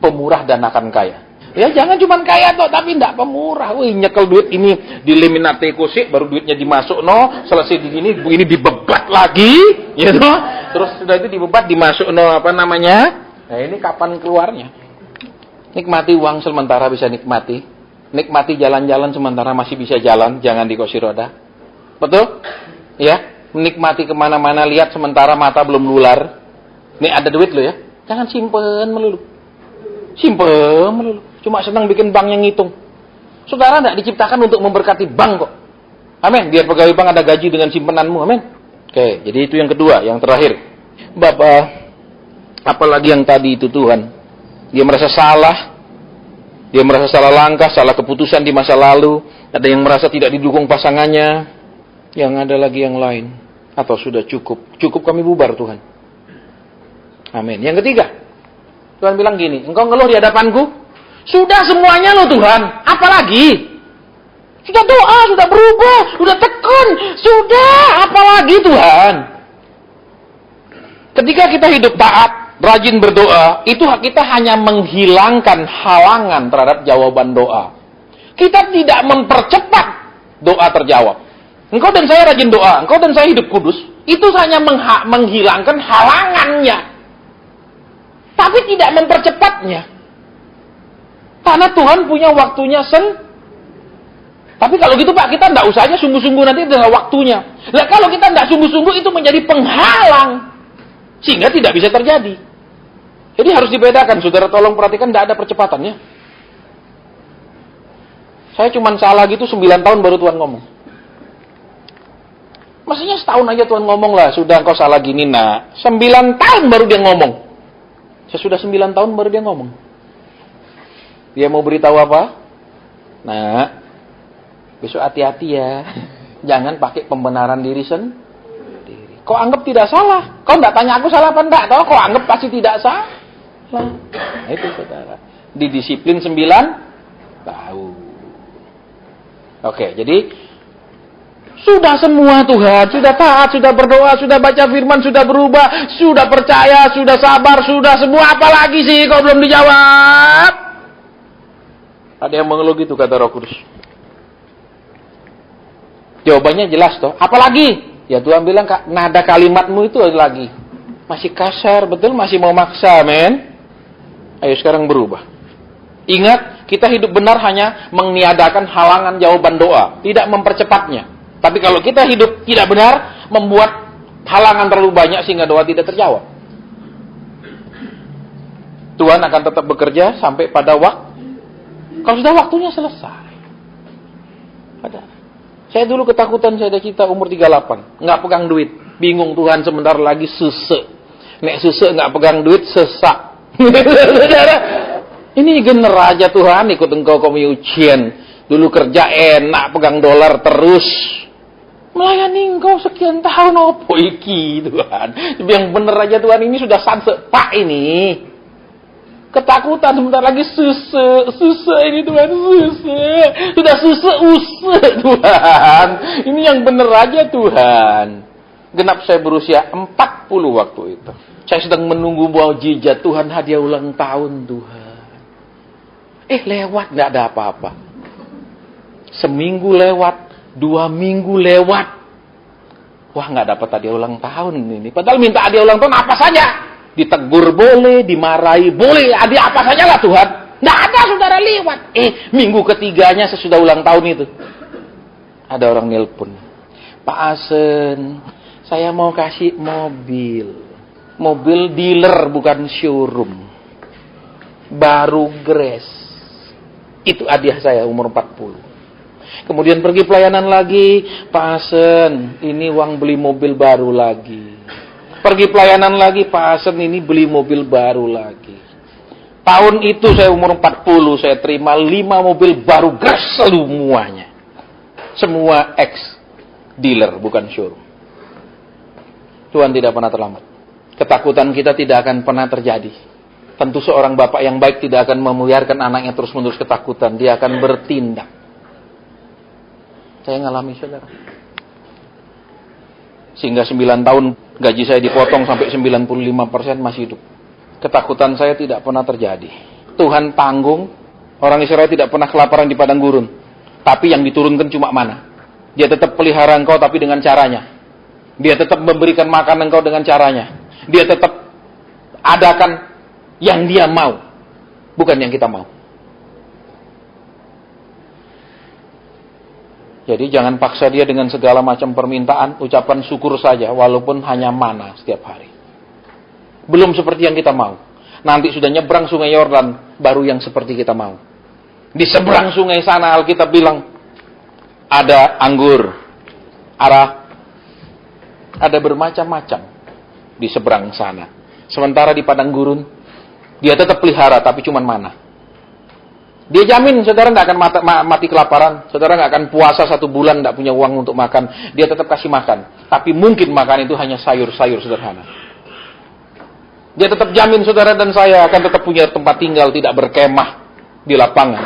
pemurah dan akan kaya. Ya jangan cuma kaya toh, tapi ndak pemurah. Wih, nyekel duit ini diliminate kusik, baru duitnya dimasuk no, selesai di sini, ini dibebat lagi, ya toh. Terus sudah itu dibebat, dimasuk no apa namanya? Nah ini kapan keluarnya? Nikmati uang sementara bisa nikmati, nikmati jalan-jalan sementara masih bisa jalan, jangan di kursi roda. Betul? Ya, menikmati kemana-mana, lihat sementara mata belum lular. Nih ada duit lo ya, jangan simpen melulu. Simpen melulu. Cuma senang bikin bank yang ngitung. Saudara tidak diciptakan untuk memberkati bank kok. Amin. Biar pegawai bank ada gaji dengan simpenanmu. Amin. Oke, jadi itu yang kedua, yang terakhir. Bapak, apalagi yang tadi itu Tuhan. Dia merasa salah. Dia merasa salah langkah, salah keputusan di masa lalu. Ada yang merasa tidak didukung pasangannya. Yang ada lagi yang lain. Atau sudah cukup. Cukup kami bubar Tuhan. Amin. Yang ketiga. Tuhan bilang gini, engkau ngeluh di hadapanku. Sudah semuanya loh Tuhan, apalagi? Sudah doa, sudah berubah, sudah tekun, sudah, apalagi Tuhan? Ketika kita hidup taat, rajin berdoa, itu kita hanya menghilangkan halangan terhadap jawaban doa. Kita tidak mempercepat doa terjawab. Engkau dan saya rajin doa, engkau dan saya hidup kudus, itu hanya menghilangkan halangannya. Tapi tidak mempercepatnya. Karena Tuhan punya waktunya Tapi kalau gitu Pak, kita tidak usah aja sungguh-sungguh, nanti adalah waktunya. Nah, kalau kita tidak sungguh-sungguh, itu menjadi penghalang. Sehingga tidak bisa terjadi. Jadi harus dibedakan, saudara tolong perhatikan, tidak ada percepatannya. Saya cuma salah gitu 9 tahun baru Tuhan ngomong. Maksudnya setahun aja Tuhan ngomong lah, sudah engkau salah gini nak. 9 tahun baru dia ngomong. Saya sudah 9 tahun baru dia ngomong. Dia mau beritahu apa? Nah, besok hati-hati ya. Jangan pakai pembenaran diri sendiri. Kau anggap tidak salah. Kau tidak tanya aku salah apa enggak. Kau anggap pasti tidak salah. Nah, itu saudara. Didisiplin 9 tahun. Oke, jadi sudah semua Tuhan. Sudah taat, sudah berdoa, sudah baca firman, sudah berubah, sudah percaya, sudah sabar, sudah semua. Apalagi sih kau belum dijawab? Ada yang mengeluh gitu kata Roh Kudus. Jawabannya jelas toh. Apalagi? Ya Tuhan bilang nada kalimatmu itu lagi masih kasar, betul? Masih mau maksa, men. Ayo sekarang berubah. Ingat, kita hidup benar hanya meniadakan halangan jawaban doa, tidak mempercepatnya. Tapi kalau kita hidup tidak benar, membuat halangan terlalu banyak sehingga doa tidak terjawab. Tuhan akan tetap bekerja sampai pada waktu. Kalau sudah waktunya selesai. Ada. Saya dulu ketakutan, saya ada cita umur 38. Nggak pegang duit. Bingung Tuhan sebentar lagi sesek. Nek sesek nggak pegang duit, sesak. Ini gener aja Tuhan, ikut engkau ujian. Dulu kerja enak, pegang dolar terus. Melayani engkau sekian tahun, apa iki Tuhan. Yang bener aja Tuhan, ini sudah sanse Pak ini. Ketakutan sebentar lagi susah ini Tuhan, susah. Sudah susah Tuhan. Ini yang bener aja Tuhan. Genap saya berusia 40 waktu itu. Saya sedang menunggu mukjizat Tuhan, hadiah ulang tahun Tuhan. Lewat, nggak ada apa-apa. Seminggu lewat, 2 minggu lewat. Wah, nggak dapat hadiah ulang tahun ini. Padahal minta hadiah ulang tahun apa saja. Ditegur boleh, dimarahi boleh, hadiah apa saja lah Tuhan. Nggak ada saudara lewat. Minggu ketiganya sesudah ulang tahun itu. Ada orang nelpon. Pak Asen, saya mau kasih mobil. Mobil dealer bukan showroom. Baru gres. Itu hadiah saya umur 40. Kemudian pergi pelayanan lagi. Pak Asen, ini uang beli mobil baru lagi. Pergi pelayanan lagi, Pak Asen ini beli mobil baru lagi. Tahun itu saya umur 40, saya terima 5 mobil baru gas semuanya. Semua ex-dealer, bukan showroom. Tuhan tidak pernah terlambat. Ketakutan kita tidak akan pernah terjadi. Tentu seorang bapak yang baik tidak akan memeliharakan anaknya terus-menerus ketakutan. Dia akan bertindak. Saya ngalami saudara. Sehingga 9 tahun gaji saya dipotong sampai 95% masih hidup. Ketakutan saya tidak pernah terjadi. Tuhan tanggung Orang Israel tidak pernah kelaparan di padang gurun. Tapi yang diturunkan cuma mana. Dia tetap pelihara engkau tapi dengan caranya. Dia tetap memberikan makan engkau dengan caranya. Dia tetap adakan yang dia mau. Bukan yang kita mau. Jadi jangan paksa dia dengan segala macam permintaan. Ucapan syukur saja walaupun hanya mana setiap hari. Belum seperti yang kita mau. Nanti sudah nyebrang sungai Yordan, baru yang seperti kita mau. Di seberang sungai sana Alkitab bilang, ada anggur, ada bermacam-macam di seberang sana. Sementara di padang gurun, dia tetap pelihara, tapi cuman mana. Dia jamin saudara nggak akan mati kelaparan, saudara nggak akan puasa 1 bulan nggak punya uang untuk makan. Dia tetap kasih makan, tapi mungkin makan itu hanya sayur-sayur sederhana. Dia tetap jamin saudara dan saya akan tetap punya tempat tinggal, tidak berkemah di lapangan.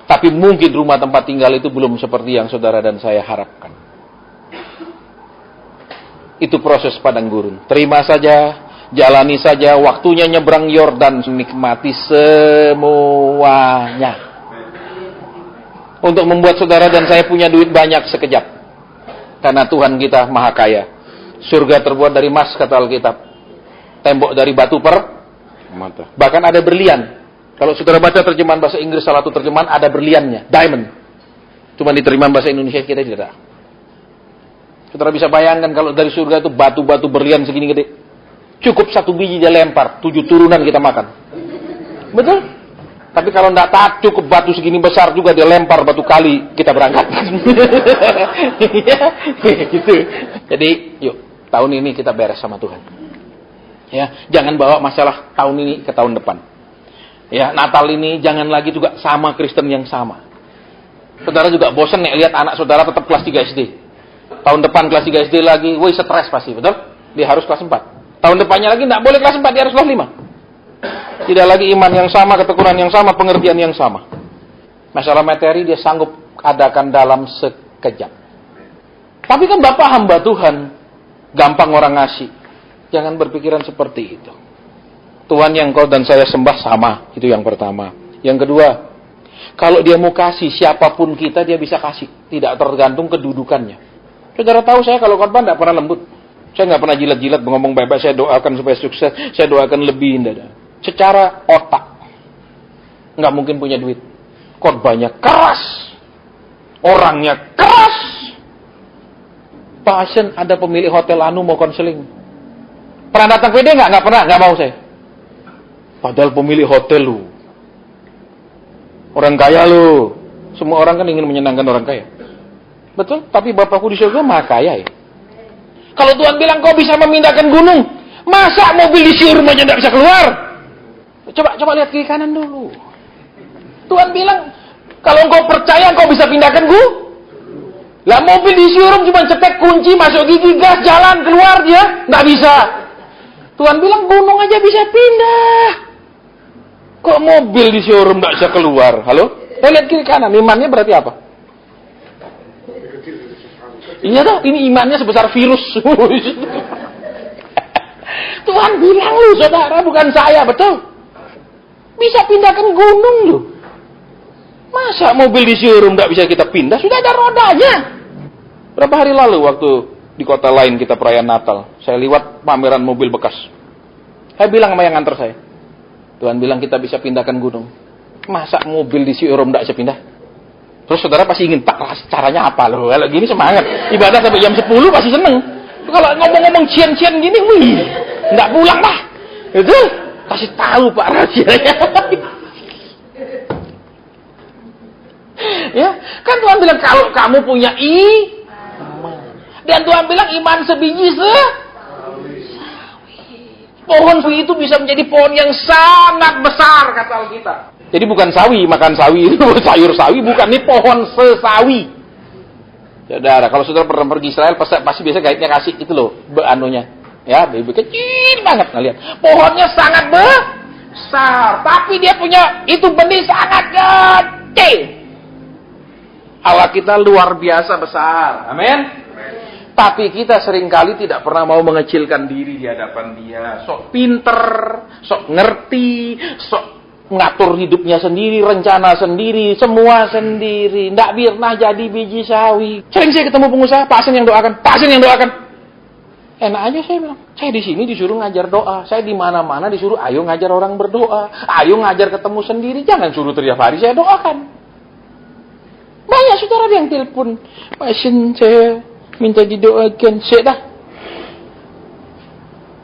Tapi mungkin rumah tempat tinggal itu belum seperti yang saudara dan saya harapkan. Itu proses padang gurun. Terima saja, jalani saja, waktunya nyebrang Yordan, nikmati semuanya. Untuk membuat saudara dan saya punya duit banyak sekejap. Karena Tuhan kita maha kaya. Surga terbuat dari emas, kata Alkitab. Tembok dari batu permata. Bahkan ada berlian. Kalau saudara baca terjemahan bahasa Inggris, salah satu terjemahan ada berliannya, diamond. Cuma diterima bahasa Indonesia kita tidak. Saudara bisa bayangkan kalau dari surga itu batu-batu berlian segini gede. Cukup 1 biji dia lempar, 7 turunan kita makan. Betul? Tapi kalau tidak taat, cukup batu segini besar juga dia lempar batu kali, kita berangkat. Gitu. Jadi, yuk, tahun ini kita beres sama Tuhan. Ya, jangan bawa masalah tahun ini ke tahun depan. Ya, Natal ini jangan lagi juga sama Kristen yang sama. Saudara juga bosan nih lihat anak saudara tetap kelas 3 SD. Tahun depan kelas 3 SD lagi, woi stres pasti, betul? Dia harus kelas 4. Tahun depannya lagi enggak boleh kelas 4, dia harus kelas 5. Tidak lagi iman yang sama, ketekunan yang sama, pengertian yang sama. Masalah materi dia sanggup adakan dalam sekejap. Tapi kan Bapak hamba Tuhan, gampang orang ngasih. Jangan berpikiran seperti itu. Tuhan yang kau dan saya sembah sama. Itu yang pertama. Yang kedua, kalau dia mau kasih siapapun kita, dia bisa kasih. Tidak tergantung kedudukannya. Saudara tahu saya kalau khotbah tidak pernah lembut. Saya nggak pernah jilat-jilat ngomong baik-baik. Saya doakan supaya sukses. Saya doakan lebih. Tidak. Secara otak. Nggak mungkin punya duit. Khotbahnya keras. Orangnya keras. Pasien ada pemilik hotel anu mau konseling. Pernah datang PD nggak? Nggak pernah, nggak mau saya. Padahal pemilik hotel lu. Orang kaya lu. Semua orang kan ingin menyenangkan orang kaya. Betul? Tapi Bapakku di surga maha kaya ya. Kalau Tuhan bilang kau bisa memindahkan gunung, masa mobil di showroom aja nggak bisa keluar? Coba lihat kiri kanan dulu. Tuhan bilang, kalau engkau percaya engkau bisa pindahkan gunung. Lah mobil di showroom cuma cetek kunci, masuk gigi, gas, jalan, keluar dia. Nggak bisa. Tuhan bilang gunung aja bisa pindah. Kok mobil di showroom nggak bisa keluar? Halo? Lihat kiri kanan, imannya berarti apa? Iya dong, ini imannya sebesar virus. Tuhan bilang lu saudara, bukan saya, betul? Bisa pindahkan gunung lu. Masa mobil di showroom nggak bisa kita pindah? Sudah ada rodanya. Berapa hari lalu waktu di kota lain kita perayaan Natal, saya liwat pameran mobil bekas. Saya bilang sama yang nganter saya, Tuhan bilang kita bisa pindahkan gunung. Masa mobil di showroom tidak bisa pindah? Terus saudara pasti ingin, Pak, caranya apa loh? Kalau gini semangat. Ibadah sampai jam 10 pasti seneng. Kalau ngomong-ngomong cian-cian gini, wih, nggak pulang lah. Itu kasih tahu Pak rahasianya. Ya, kan Tuhan bilang kalau kamu punya dan Tuhan bilang iman sebiji pohon sawi itu bisa menjadi pohon yang sangat besar, kata Alkitab. Jadi bukan sawi, makan sawi itu sayur sawi, bukan, ini pohon sesawi. Saudara, kalau saudara pernah pergi Israel, pasti biasa guide-nya kasih itu loh, anunya. Ya, baby kecil banget, nah lihat. Pohonnya sangat besar, tapi dia punya itu benih sangat gede. Allah kita luar biasa besar. Amin. Tapi kita seringkali tidak pernah mau mengecilkan diri di hadapan dia. Sok pinter, sok ngerti, sok ngatur hidupnya sendiri, rencana sendiri, semua sendiri. Nggak pernah jadi biji sawi. Sering saya ketemu pengusaha, Pak Asen yang doakan, Pak Asen yang doakan. Enak aja saya bilang. Saya di sini disuruh ngajar doa. Saya di mana-mana disuruh, ayo ngajar orang berdoa. Ayo ngajar ketemu sendiri. Jangan suruh tiap hari saya doakan. Banyak saudara yang telepon, Pak Asen saya minta didoakan. Saya dah.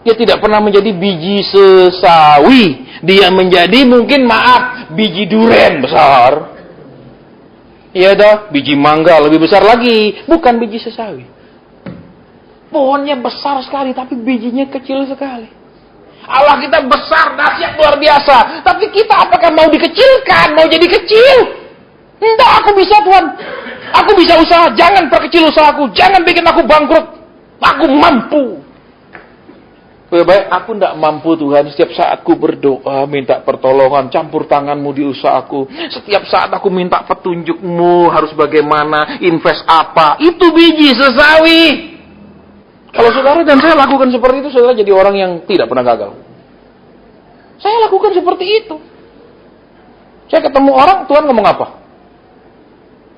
Dia tidak pernah menjadi biji sesawi. Dia menjadi mungkin maaf biji duren besar. Iya dah, biji mangga lebih besar lagi, bukan biji sesawi. Pohonnya besar sekali tapi bijinya kecil sekali. Allah kita besar, dahsyat luar biasa, tapi kita apakah mau dikecilkan, mau jadi kecil? Enggak, aku bisa Tuhan. Aku bisa usaha, jangan perkecil usahaku, jangan bikin aku bangkrut. Aku mampu. Baik, aku tidak mampu Tuhan. Setiap saat aku berdoa, minta pertolongan, campur tanganmu di usahaku. Setiap saat aku minta petunjukmu, harus bagaimana, invest apa. Itu biji sesawi. Kalau saudara dan saya lakukan seperti itu, saudara jadi orang yang tidak pernah gagal. Saya lakukan seperti itu. Saya ketemu orang, Tuhan ngomong apa?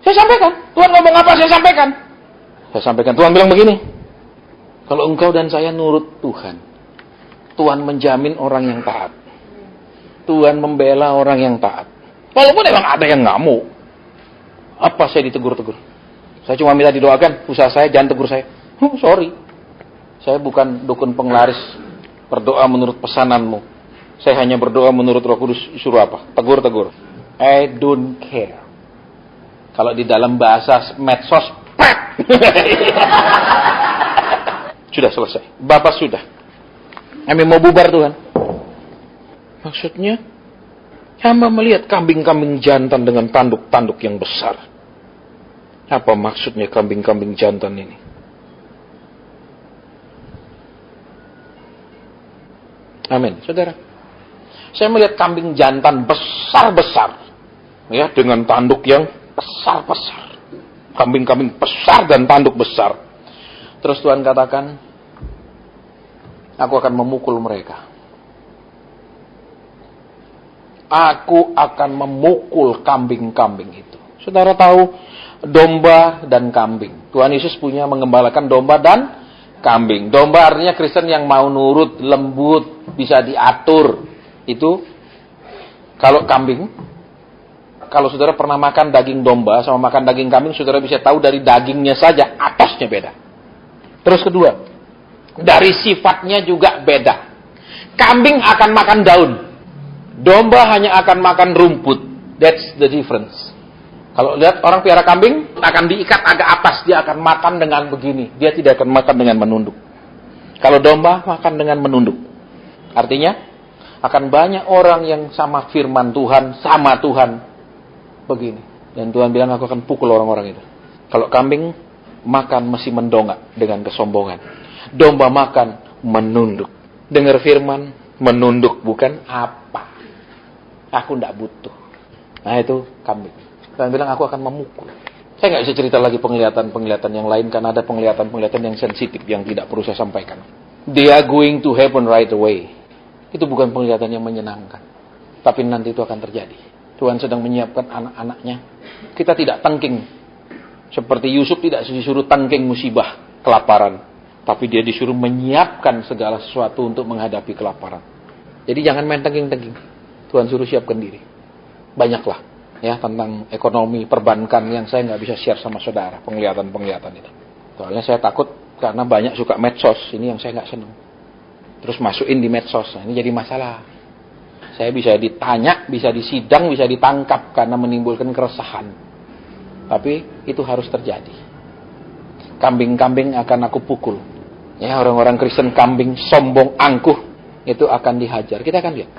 Saya sampaikan. Tuhan ngomong apa, saya sampaikan. Saya sampaikan, Tuhan bilang begini. Kalau engkau dan saya nurut Tuhan, Tuhan menjamin orang yang taat. Tuhan membela orang yang taat. Walaupun memang ada yang nggak mau. Apa saya ditegur-tegur? Saya cuma minta didoakan, usaha saya jangan tegur saya. Sorry. Saya bukan dukun penglaris berdoa menurut pesananmu. Saya hanya berdoa menurut Roh Kudus suruh apa? Tegur-tegur. I don't care. Kalau di dalam bahasa medsos, sudah selesai. Bapak sudah. Kami mau bubar Tuhan. Maksudnya, hamba melihat kambing-kambing jantan dengan tanduk-tanduk yang besar. Apa maksudnya kambing-kambing jantan ini? Amin, saudara. Saya melihat kambing jantan besar-besar, ya, dengan tanduk yang besar-besar. Kambing-kambing besar dan tanduk besar. Terus Tuhan katakan, aku akan memukul mereka. Aku akan memukul kambing-kambing itu. Saudara tahu domba dan kambing. Tuhan Yesus punya mengembalakan domba dan kambing. Domba artinya Kristen yang mau nurut, lembut, bisa diatur. Itu kalau kambing. Kalau saudara pernah makan daging domba sama makan daging kambing, saudara bisa tahu dari dagingnya saja atasnya beda. Terus kedua, dari sifatnya juga beda. Kambing akan makan daun. Domba hanya akan makan rumput. That's the difference. Kalau lihat orang piara kambing, akan diikat agak atas. Dia akan makan dengan begini. Dia tidak akan makan dengan menunduk. Kalau domba, makan dengan menunduk. Artinya, akan banyak orang yang sama firman Tuhan, sama Tuhan. Begini. Dan Tuhan bilang, aku akan pukul orang-orang itu. Kalau kambing, makan mesti mendongak dengan kesombongan. Domba makan, menunduk. Dengar firman, menunduk, bukan apa. Aku tidak butuh. Nah itu kambing. Dan bilang aku akan memukul. Saya nggak bisa cerita lagi penglihatan-penglihatan yang lain, karena ada penglihatan-penglihatan yang sensitif yang tidak perlu saya sampaikan. They are going to happen right away. Itu bukan penglihatan yang menyenangkan. Tapi nanti itu akan terjadi. Tuhan sedang menyiapkan anak-anaknya. Kita tidak tengking. Seperti Yusuf tidak disuruh tengking musibah, kelaparan. Tapi dia disuruh menyiapkan segala sesuatu untuk menghadapi kelaparan. Jadi jangan main tengking-tengking. Tuhan suruh siapkan diri. Banyaklah ya tentang ekonomi, perbankan yang saya nggak bisa share sama saudara. Penglihatan-penglihatan itu. Soalnya saya takut karena banyak suka medsos. Ini yang saya nggak senang. Terus masukin di medsos. Nah, ini jadi masalah. Saya bisa ditanya, bisa disidang, bisa ditangkap karena menimbulkan keresahan. Tapi itu harus terjadi. Kambing-kambing akan aku pukul. Ya, orang-orang Kristen kambing sombong, angkuh, itu akan dihajar. Kita akan lihat.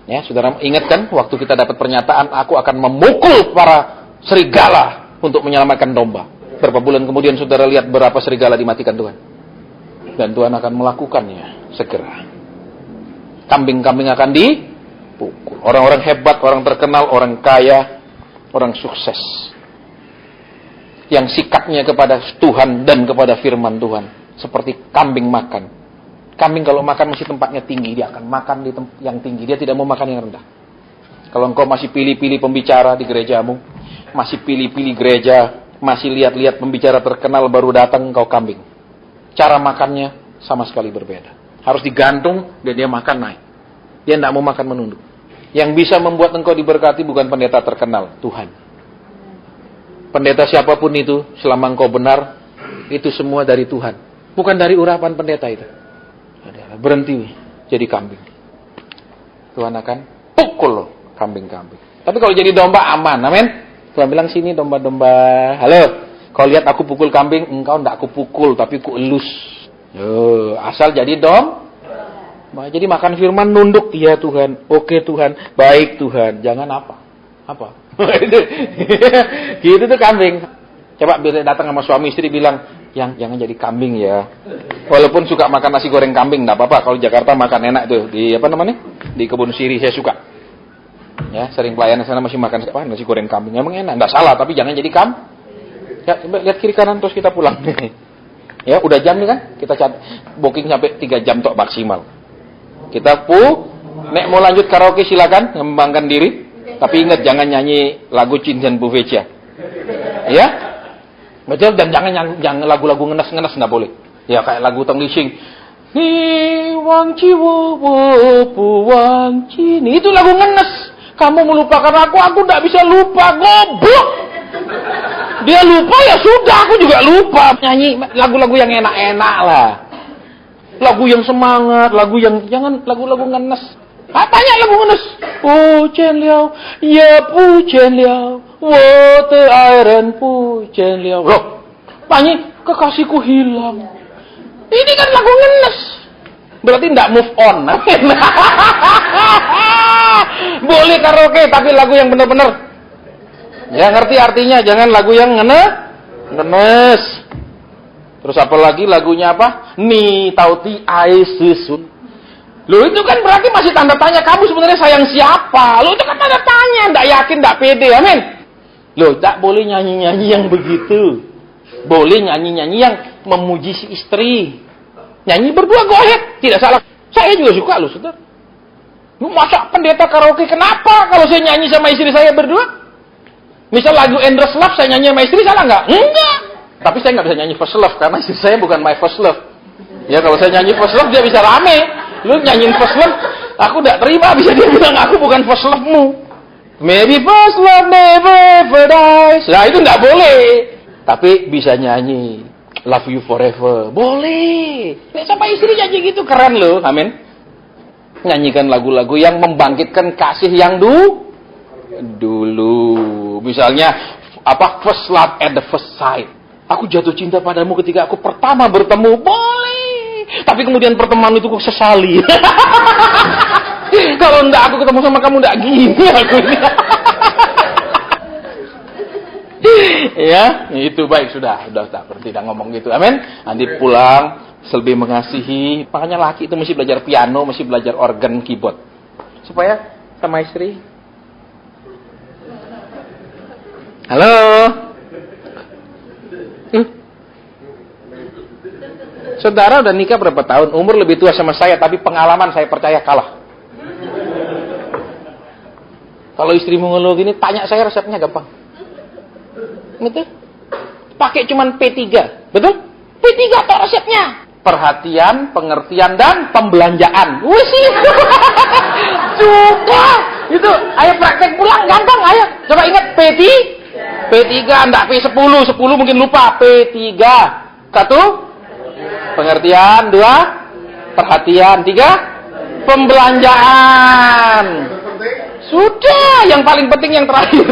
Ya, saudara ingat kan waktu kita dapat pernyataan aku akan memukul para serigala untuk menyelamatkan domba. Berapa bulan kemudian saudara lihat berapa serigala dimatikan Tuhan. Dan Tuhan akan melakukannya segera. Kambing-kambing akan dipukul. Orang-orang hebat, orang terkenal, orang kaya, orang sukses. Yang sikapnya kepada Tuhan dan kepada firman Tuhan. Seperti kambing makan. Kambing kalau makan mesti tempatnya tinggi. Dia akan makan di tempat yang tinggi. Dia tidak mau makan yang rendah. Kalau engkau masih pilih-pilih pembicara di gerejamu, masih pilih-pilih gereja, masih lihat-lihat pembicara terkenal baru datang, engkau kambing. Cara makannya sama sekali berbeda. Harus digantung dan dia makan naik. Dia tidak mau makan menunduk. Yang bisa membuat engkau diberkati bukan pendeta terkenal, Tuhan. Pendeta siapapun itu, selama engkau benar, itu semua dari Tuhan. Bukan dari urapan pendeta itu. Berhenti jadi kambing. Tuhan akan pukul lo kambing-kambing. Tapi kalau jadi domba aman, amin. Tuhan bilang sini domba-domba. Halo, kau lihat aku pukul kambing, engkau tidak aku pukul, tapi ku elus. Asal jadi jadi makan firman nunduk, iya Tuhan, oke Tuhan, baik Tuhan, jangan apa? Gitu tuh kambing. Coba bila datang sama suami istri bilang, yang jangan jadi kambing ya. Walaupun suka makan nasi goreng kambing, enggak apa-apa. Kalau Jakarta makan enak tuh di di Kebun Siri saya suka. Ya, sering pelayanan sana masih makan nasi goreng kambing. Emang enak, enggak salah, tapi jangan jadi Ya, coba lihat kiri kanan terus kita pulang. Ya, udah jam nih kan? Kita booking sampai 3 jam tok maksimal. Kita nek mau lanjut karaoke silakan, mengembangkan diri. Tapi ingat jangan nyanyi lagu Cinzen Buveja. Ya? Betul, dan jangan lagu-lagu ngenes-ngenes nggak boleh. Ya kayak lagu Tong Lising. Ni wang ci wo pu wang ci. Itu lagu ngenes. Kamu melupakan aku tidak bisa lupa, goblok. Dia lupa ya sudah, aku juga lupa. Nyanyi lagu-lagu yang enak-enak lah. Lagu yang semangat, jangan lagu-lagu ngenes. Tanya lagu ngenes. Pu chen liao, ya pu chen liao. Wo te airen pu chen liao. Loh, nyanyi kekasihku hilang. Ini kan lagu ngenes. Berarti tidak move on. Boleh karaoke, tapi lagu yang benar-benar. Ya ngerti artinya, jangan lagu yang ngenes. Terus apa lagi lagunya apa? Ni tauti ai susun. Loh itu kan berarti masih tanda tanya, kamu sebenarnya sayang siapa? Loh itu kan tanda tanya, enggak yakin, enggak pede, amin. Loh, tak boleh nyanyi-nyanyi yang begitu. Boleh nyanyi-nyanyi yang memuji si istri. Nyanyi berdua, go ahead, tidak salah. Saya juga suka loh, saudara. Lu masa pendeta karaoke, kenapa kalau saya nyanyi sama istri saya berdua? Misal lagu Endless Love, saya nyanyi sama istri, salah nggak? Enggak. Tapi saya nggak bisa nyanyi First Love, karena istri saya bukan my first love. Ya kalau saya nyanyi First Love, dia bisa rame. Lu nyanyiin First Love, aku nggak terima, bisa dia bilang aku bukan First Love-mu. Maybe first love never ever dies. Nah itu nggak boleh. Tapi bisa nyanyi Love You Forever. Boleh. Sama istri nyanyi gitu, keren loh, amin. Nyanyikan lagu-lagu yang membangkitkan kasih yang dulu. Misalnya First Love at the First Sight. Aku jatuh cinta padamu ketika aku pertama bertemu. Boleh. Tapi kemudian pertemuan itu aku sesali. Kalau enggak aku ketemu sama kamu enggak gini aku. Ya, itu baik sudah tak berhenti dah ngomong gitu. Amin. Nanti pulang lebih mengasihi. Makanya laki itu mesti belajar piano, mesti belajar organ, keyboard. Supaya sama istri. Halo. Saudara udah nikah berapa tahun? Umur lebih tua sama saya, tapi pengalaman saya percaya kalah. Kalau istrimu ngeluh gini, tanya saya resepnya gampang. Betul? Pakai cuman P3, betul? P3 atau resepnya? Perhatian, pengertian, dan pembelanjaan. Wih itu. Sudah. Itu, ayo praktek pulang, gampang, ayo. Coba ingat P3, enggak P10, 10 mungkin lupa. P3. 1, pengertian. 2, perhatian. 3, pembelanjaan. Sudah, yang paling penting yang terakhir.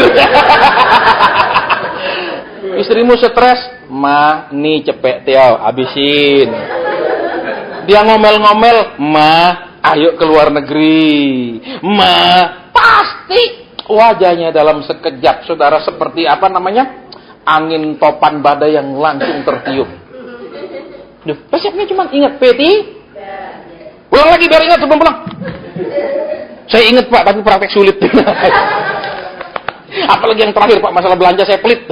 Istrimu stres, ma, nih cepet tiao, habisin. Dia ngomel-ngomel, ma, ayo ke luar negeri. Ma, pasti wajahnya dalam sekejap, saudara, seperti angin topan badai yang langsung tertiup. Duh, resepnya cuma ingat P3. Ulang lagi biar ingat sebelum pulang. Saya ingat Pak, tapi praktek sulit. Apalagi yang terakhir Pak, masalah belanja saya pelit.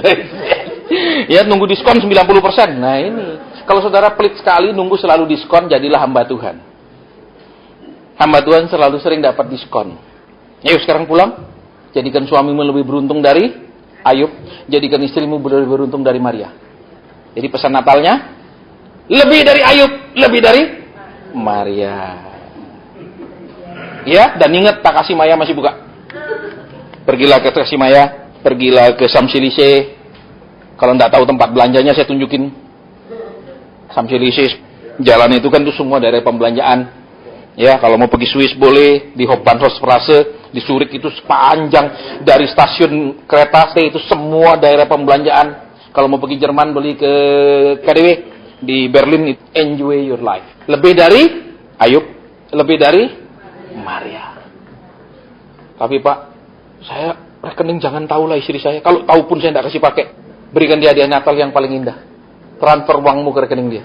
Ya, nunggu diskon 90%. Nah ini, kalau saudara pelit sekali, nunggu selalu diskon, jadilah hamba Tuhan. Hamba Tuhan selalu sering dapat diskon. Ayo sekarang pulang. Jadikan suamimu lebih beruntung dari Ayub. Jadikan istrimu lebih beruntung dari Maria. Jadi pesan Natalnya, lebih dari Ayub, lebih dari Maria. Ya, dan ingat Takashimaya masih buka. Pergilah ke Takashimaya, pergilah ke Champs-Élysées. Kalau enggak tahu tempat belanjanya saya tunjukin. Champs-Élysées, jalan itu kan tuh semua daerah pembelanjaan. Ya, kalau mau pergi Swiss boleh, di Hauptbahnhofstraße, di Zurich itu sepanjang dari stasiun kereta C itu semua daerah pembelanjaan. Kalau mau pergi Jerman beli ke KDW, di Berlin, enjoy your life. Lebih dari Ayub, lebih dari Maria. Tapi Pak, saya rekening jangan tahulah istri saya. Kalau tahu pun saya tidak kasih pakai. Berikan dia hadiah Natal yang paling indah. Transfer uangmu ke rekening dia.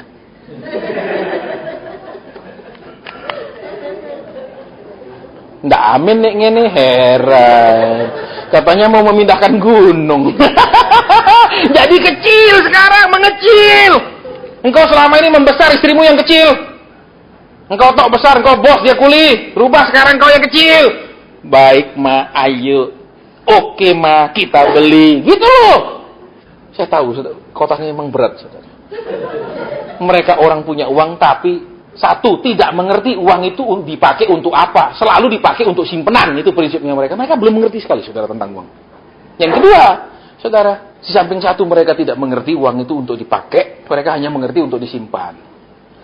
Nggak amin nih ngene, heran. Katanya mau memindahkan gunung. Jadi kecil sekarang, mengecil. Engkau selama ini membesar istrimu yang kecil. Engkau tok besar, engkau bos, dia kuli. Rubah sekarang engkau yang kecil. Baik ma, ayo. Oke ma, kita beli. Gitu loh. Saya tahu, kotanya memang berat. Saudara. Mereka orang punya uang tapi satu, tidak mengerti uang itu dipakai untuk apa. Selalu dipakai untuk simpenan. Itu prinsipnya mereka. Mereka belum mengerti sekali, saudara, tentang uang. Yang kedua, saudara, di samping satu mereka tidak mengerti uang itu untuk dipakai. Mereka hanya mengerti untuk disimpan.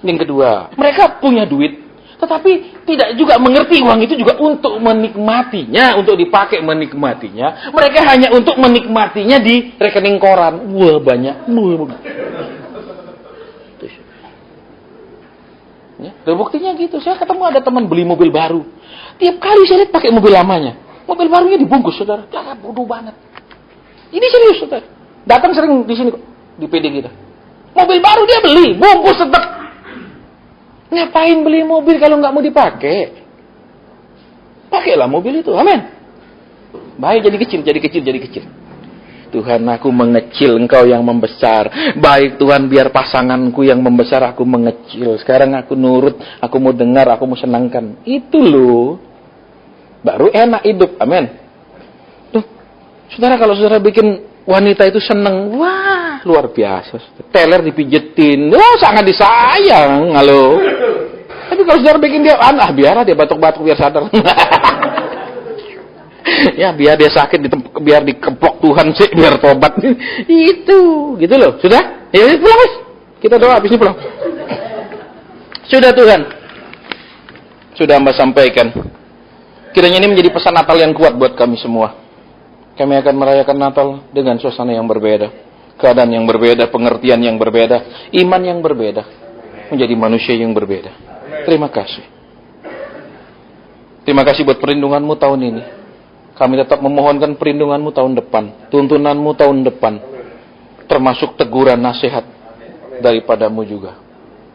Yang kedua, mereka punya duit. Tetapi tidak juga mengerti uang itu juga untuk menikmatinya. Untuk dipakai menikmatinya. Mereka hanya untuk menikmatinya di rekening koran. Wah, banyak. Ya, dan buktinya gitu. Saya ketemu ada teman beli mobil baru. Tiap kali saya lihat pakai mobil lamanya. Mobil barunya dibungkus, saudara. Jangan bodoh banget. Ini serius, saudara. Datang sering di sini kok, di PD kita. Mobil baru dia beli, bungkus tetap. Ngapain beli mobil kalau nggak mau dipakai? Pakailah mobil itu, amin. Baik, jadi kecil. Tuhan, aku mengecil, engkau yang membesar. Baik Tuhan, biar pasanganku yang membesar, aku mengecil. Sekarang aku nurut, aku mau dengar, aku mau senangkan. Itu loh. Baru enak hidup, amin. Tuh, saudara, kalau saudara bikin wanita itu senang, wah, luar biasa. Teler dipijetin, oh sangat disayang, halo. Tapi kalau saudara bikin dia, biar dia batuk-batuk, biar sadar. Ya biar dia sakit, biar dikeplok Tuhan sih, biar tobat. Itu, gitu loh. Sudah? Ya pulang guys. Kita doa habis ini pulang. Sudah Tuhan. Sudah Hamba sampaikan. Kiranya ini menjadi pesan Natal yang kuat buat kami semua. Kami akan merayakan Natal dengan suasana yang berbeda, keadaan yang berbeda, pengertian yang berbeda, iman yang berbeda, menjadi manusia yang berbeda. Terima kasih. Terima kasih buat perlindungan-Mu tahun ini. Kami tetap memohonkan perlindungan-Mu tahun depan, tuntunan-Mu tahun depan, termasuk teguran nasihat daripada-Mu juga.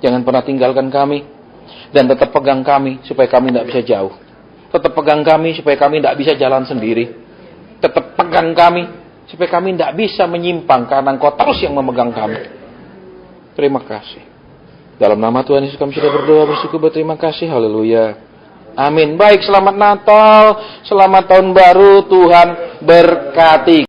Jangan pernah tinggalkan kami, dan tetap pegang kami supaya kami tidak bisa jauh. Tetap pegang kami supaya kami tidak bisa jalan sendiri. Tetap pegang kami supaya kami tidak bisa menyimpang, karena Engkau terus yang memegang kami. Terima kasih. Dalam nama Tuhan Yesus kami sudah berdoa, bersyukur, berterima kasih. Haleluya. Amin. Baik, selamat Natal, selamat Tahun Baru, Tuhan berkati.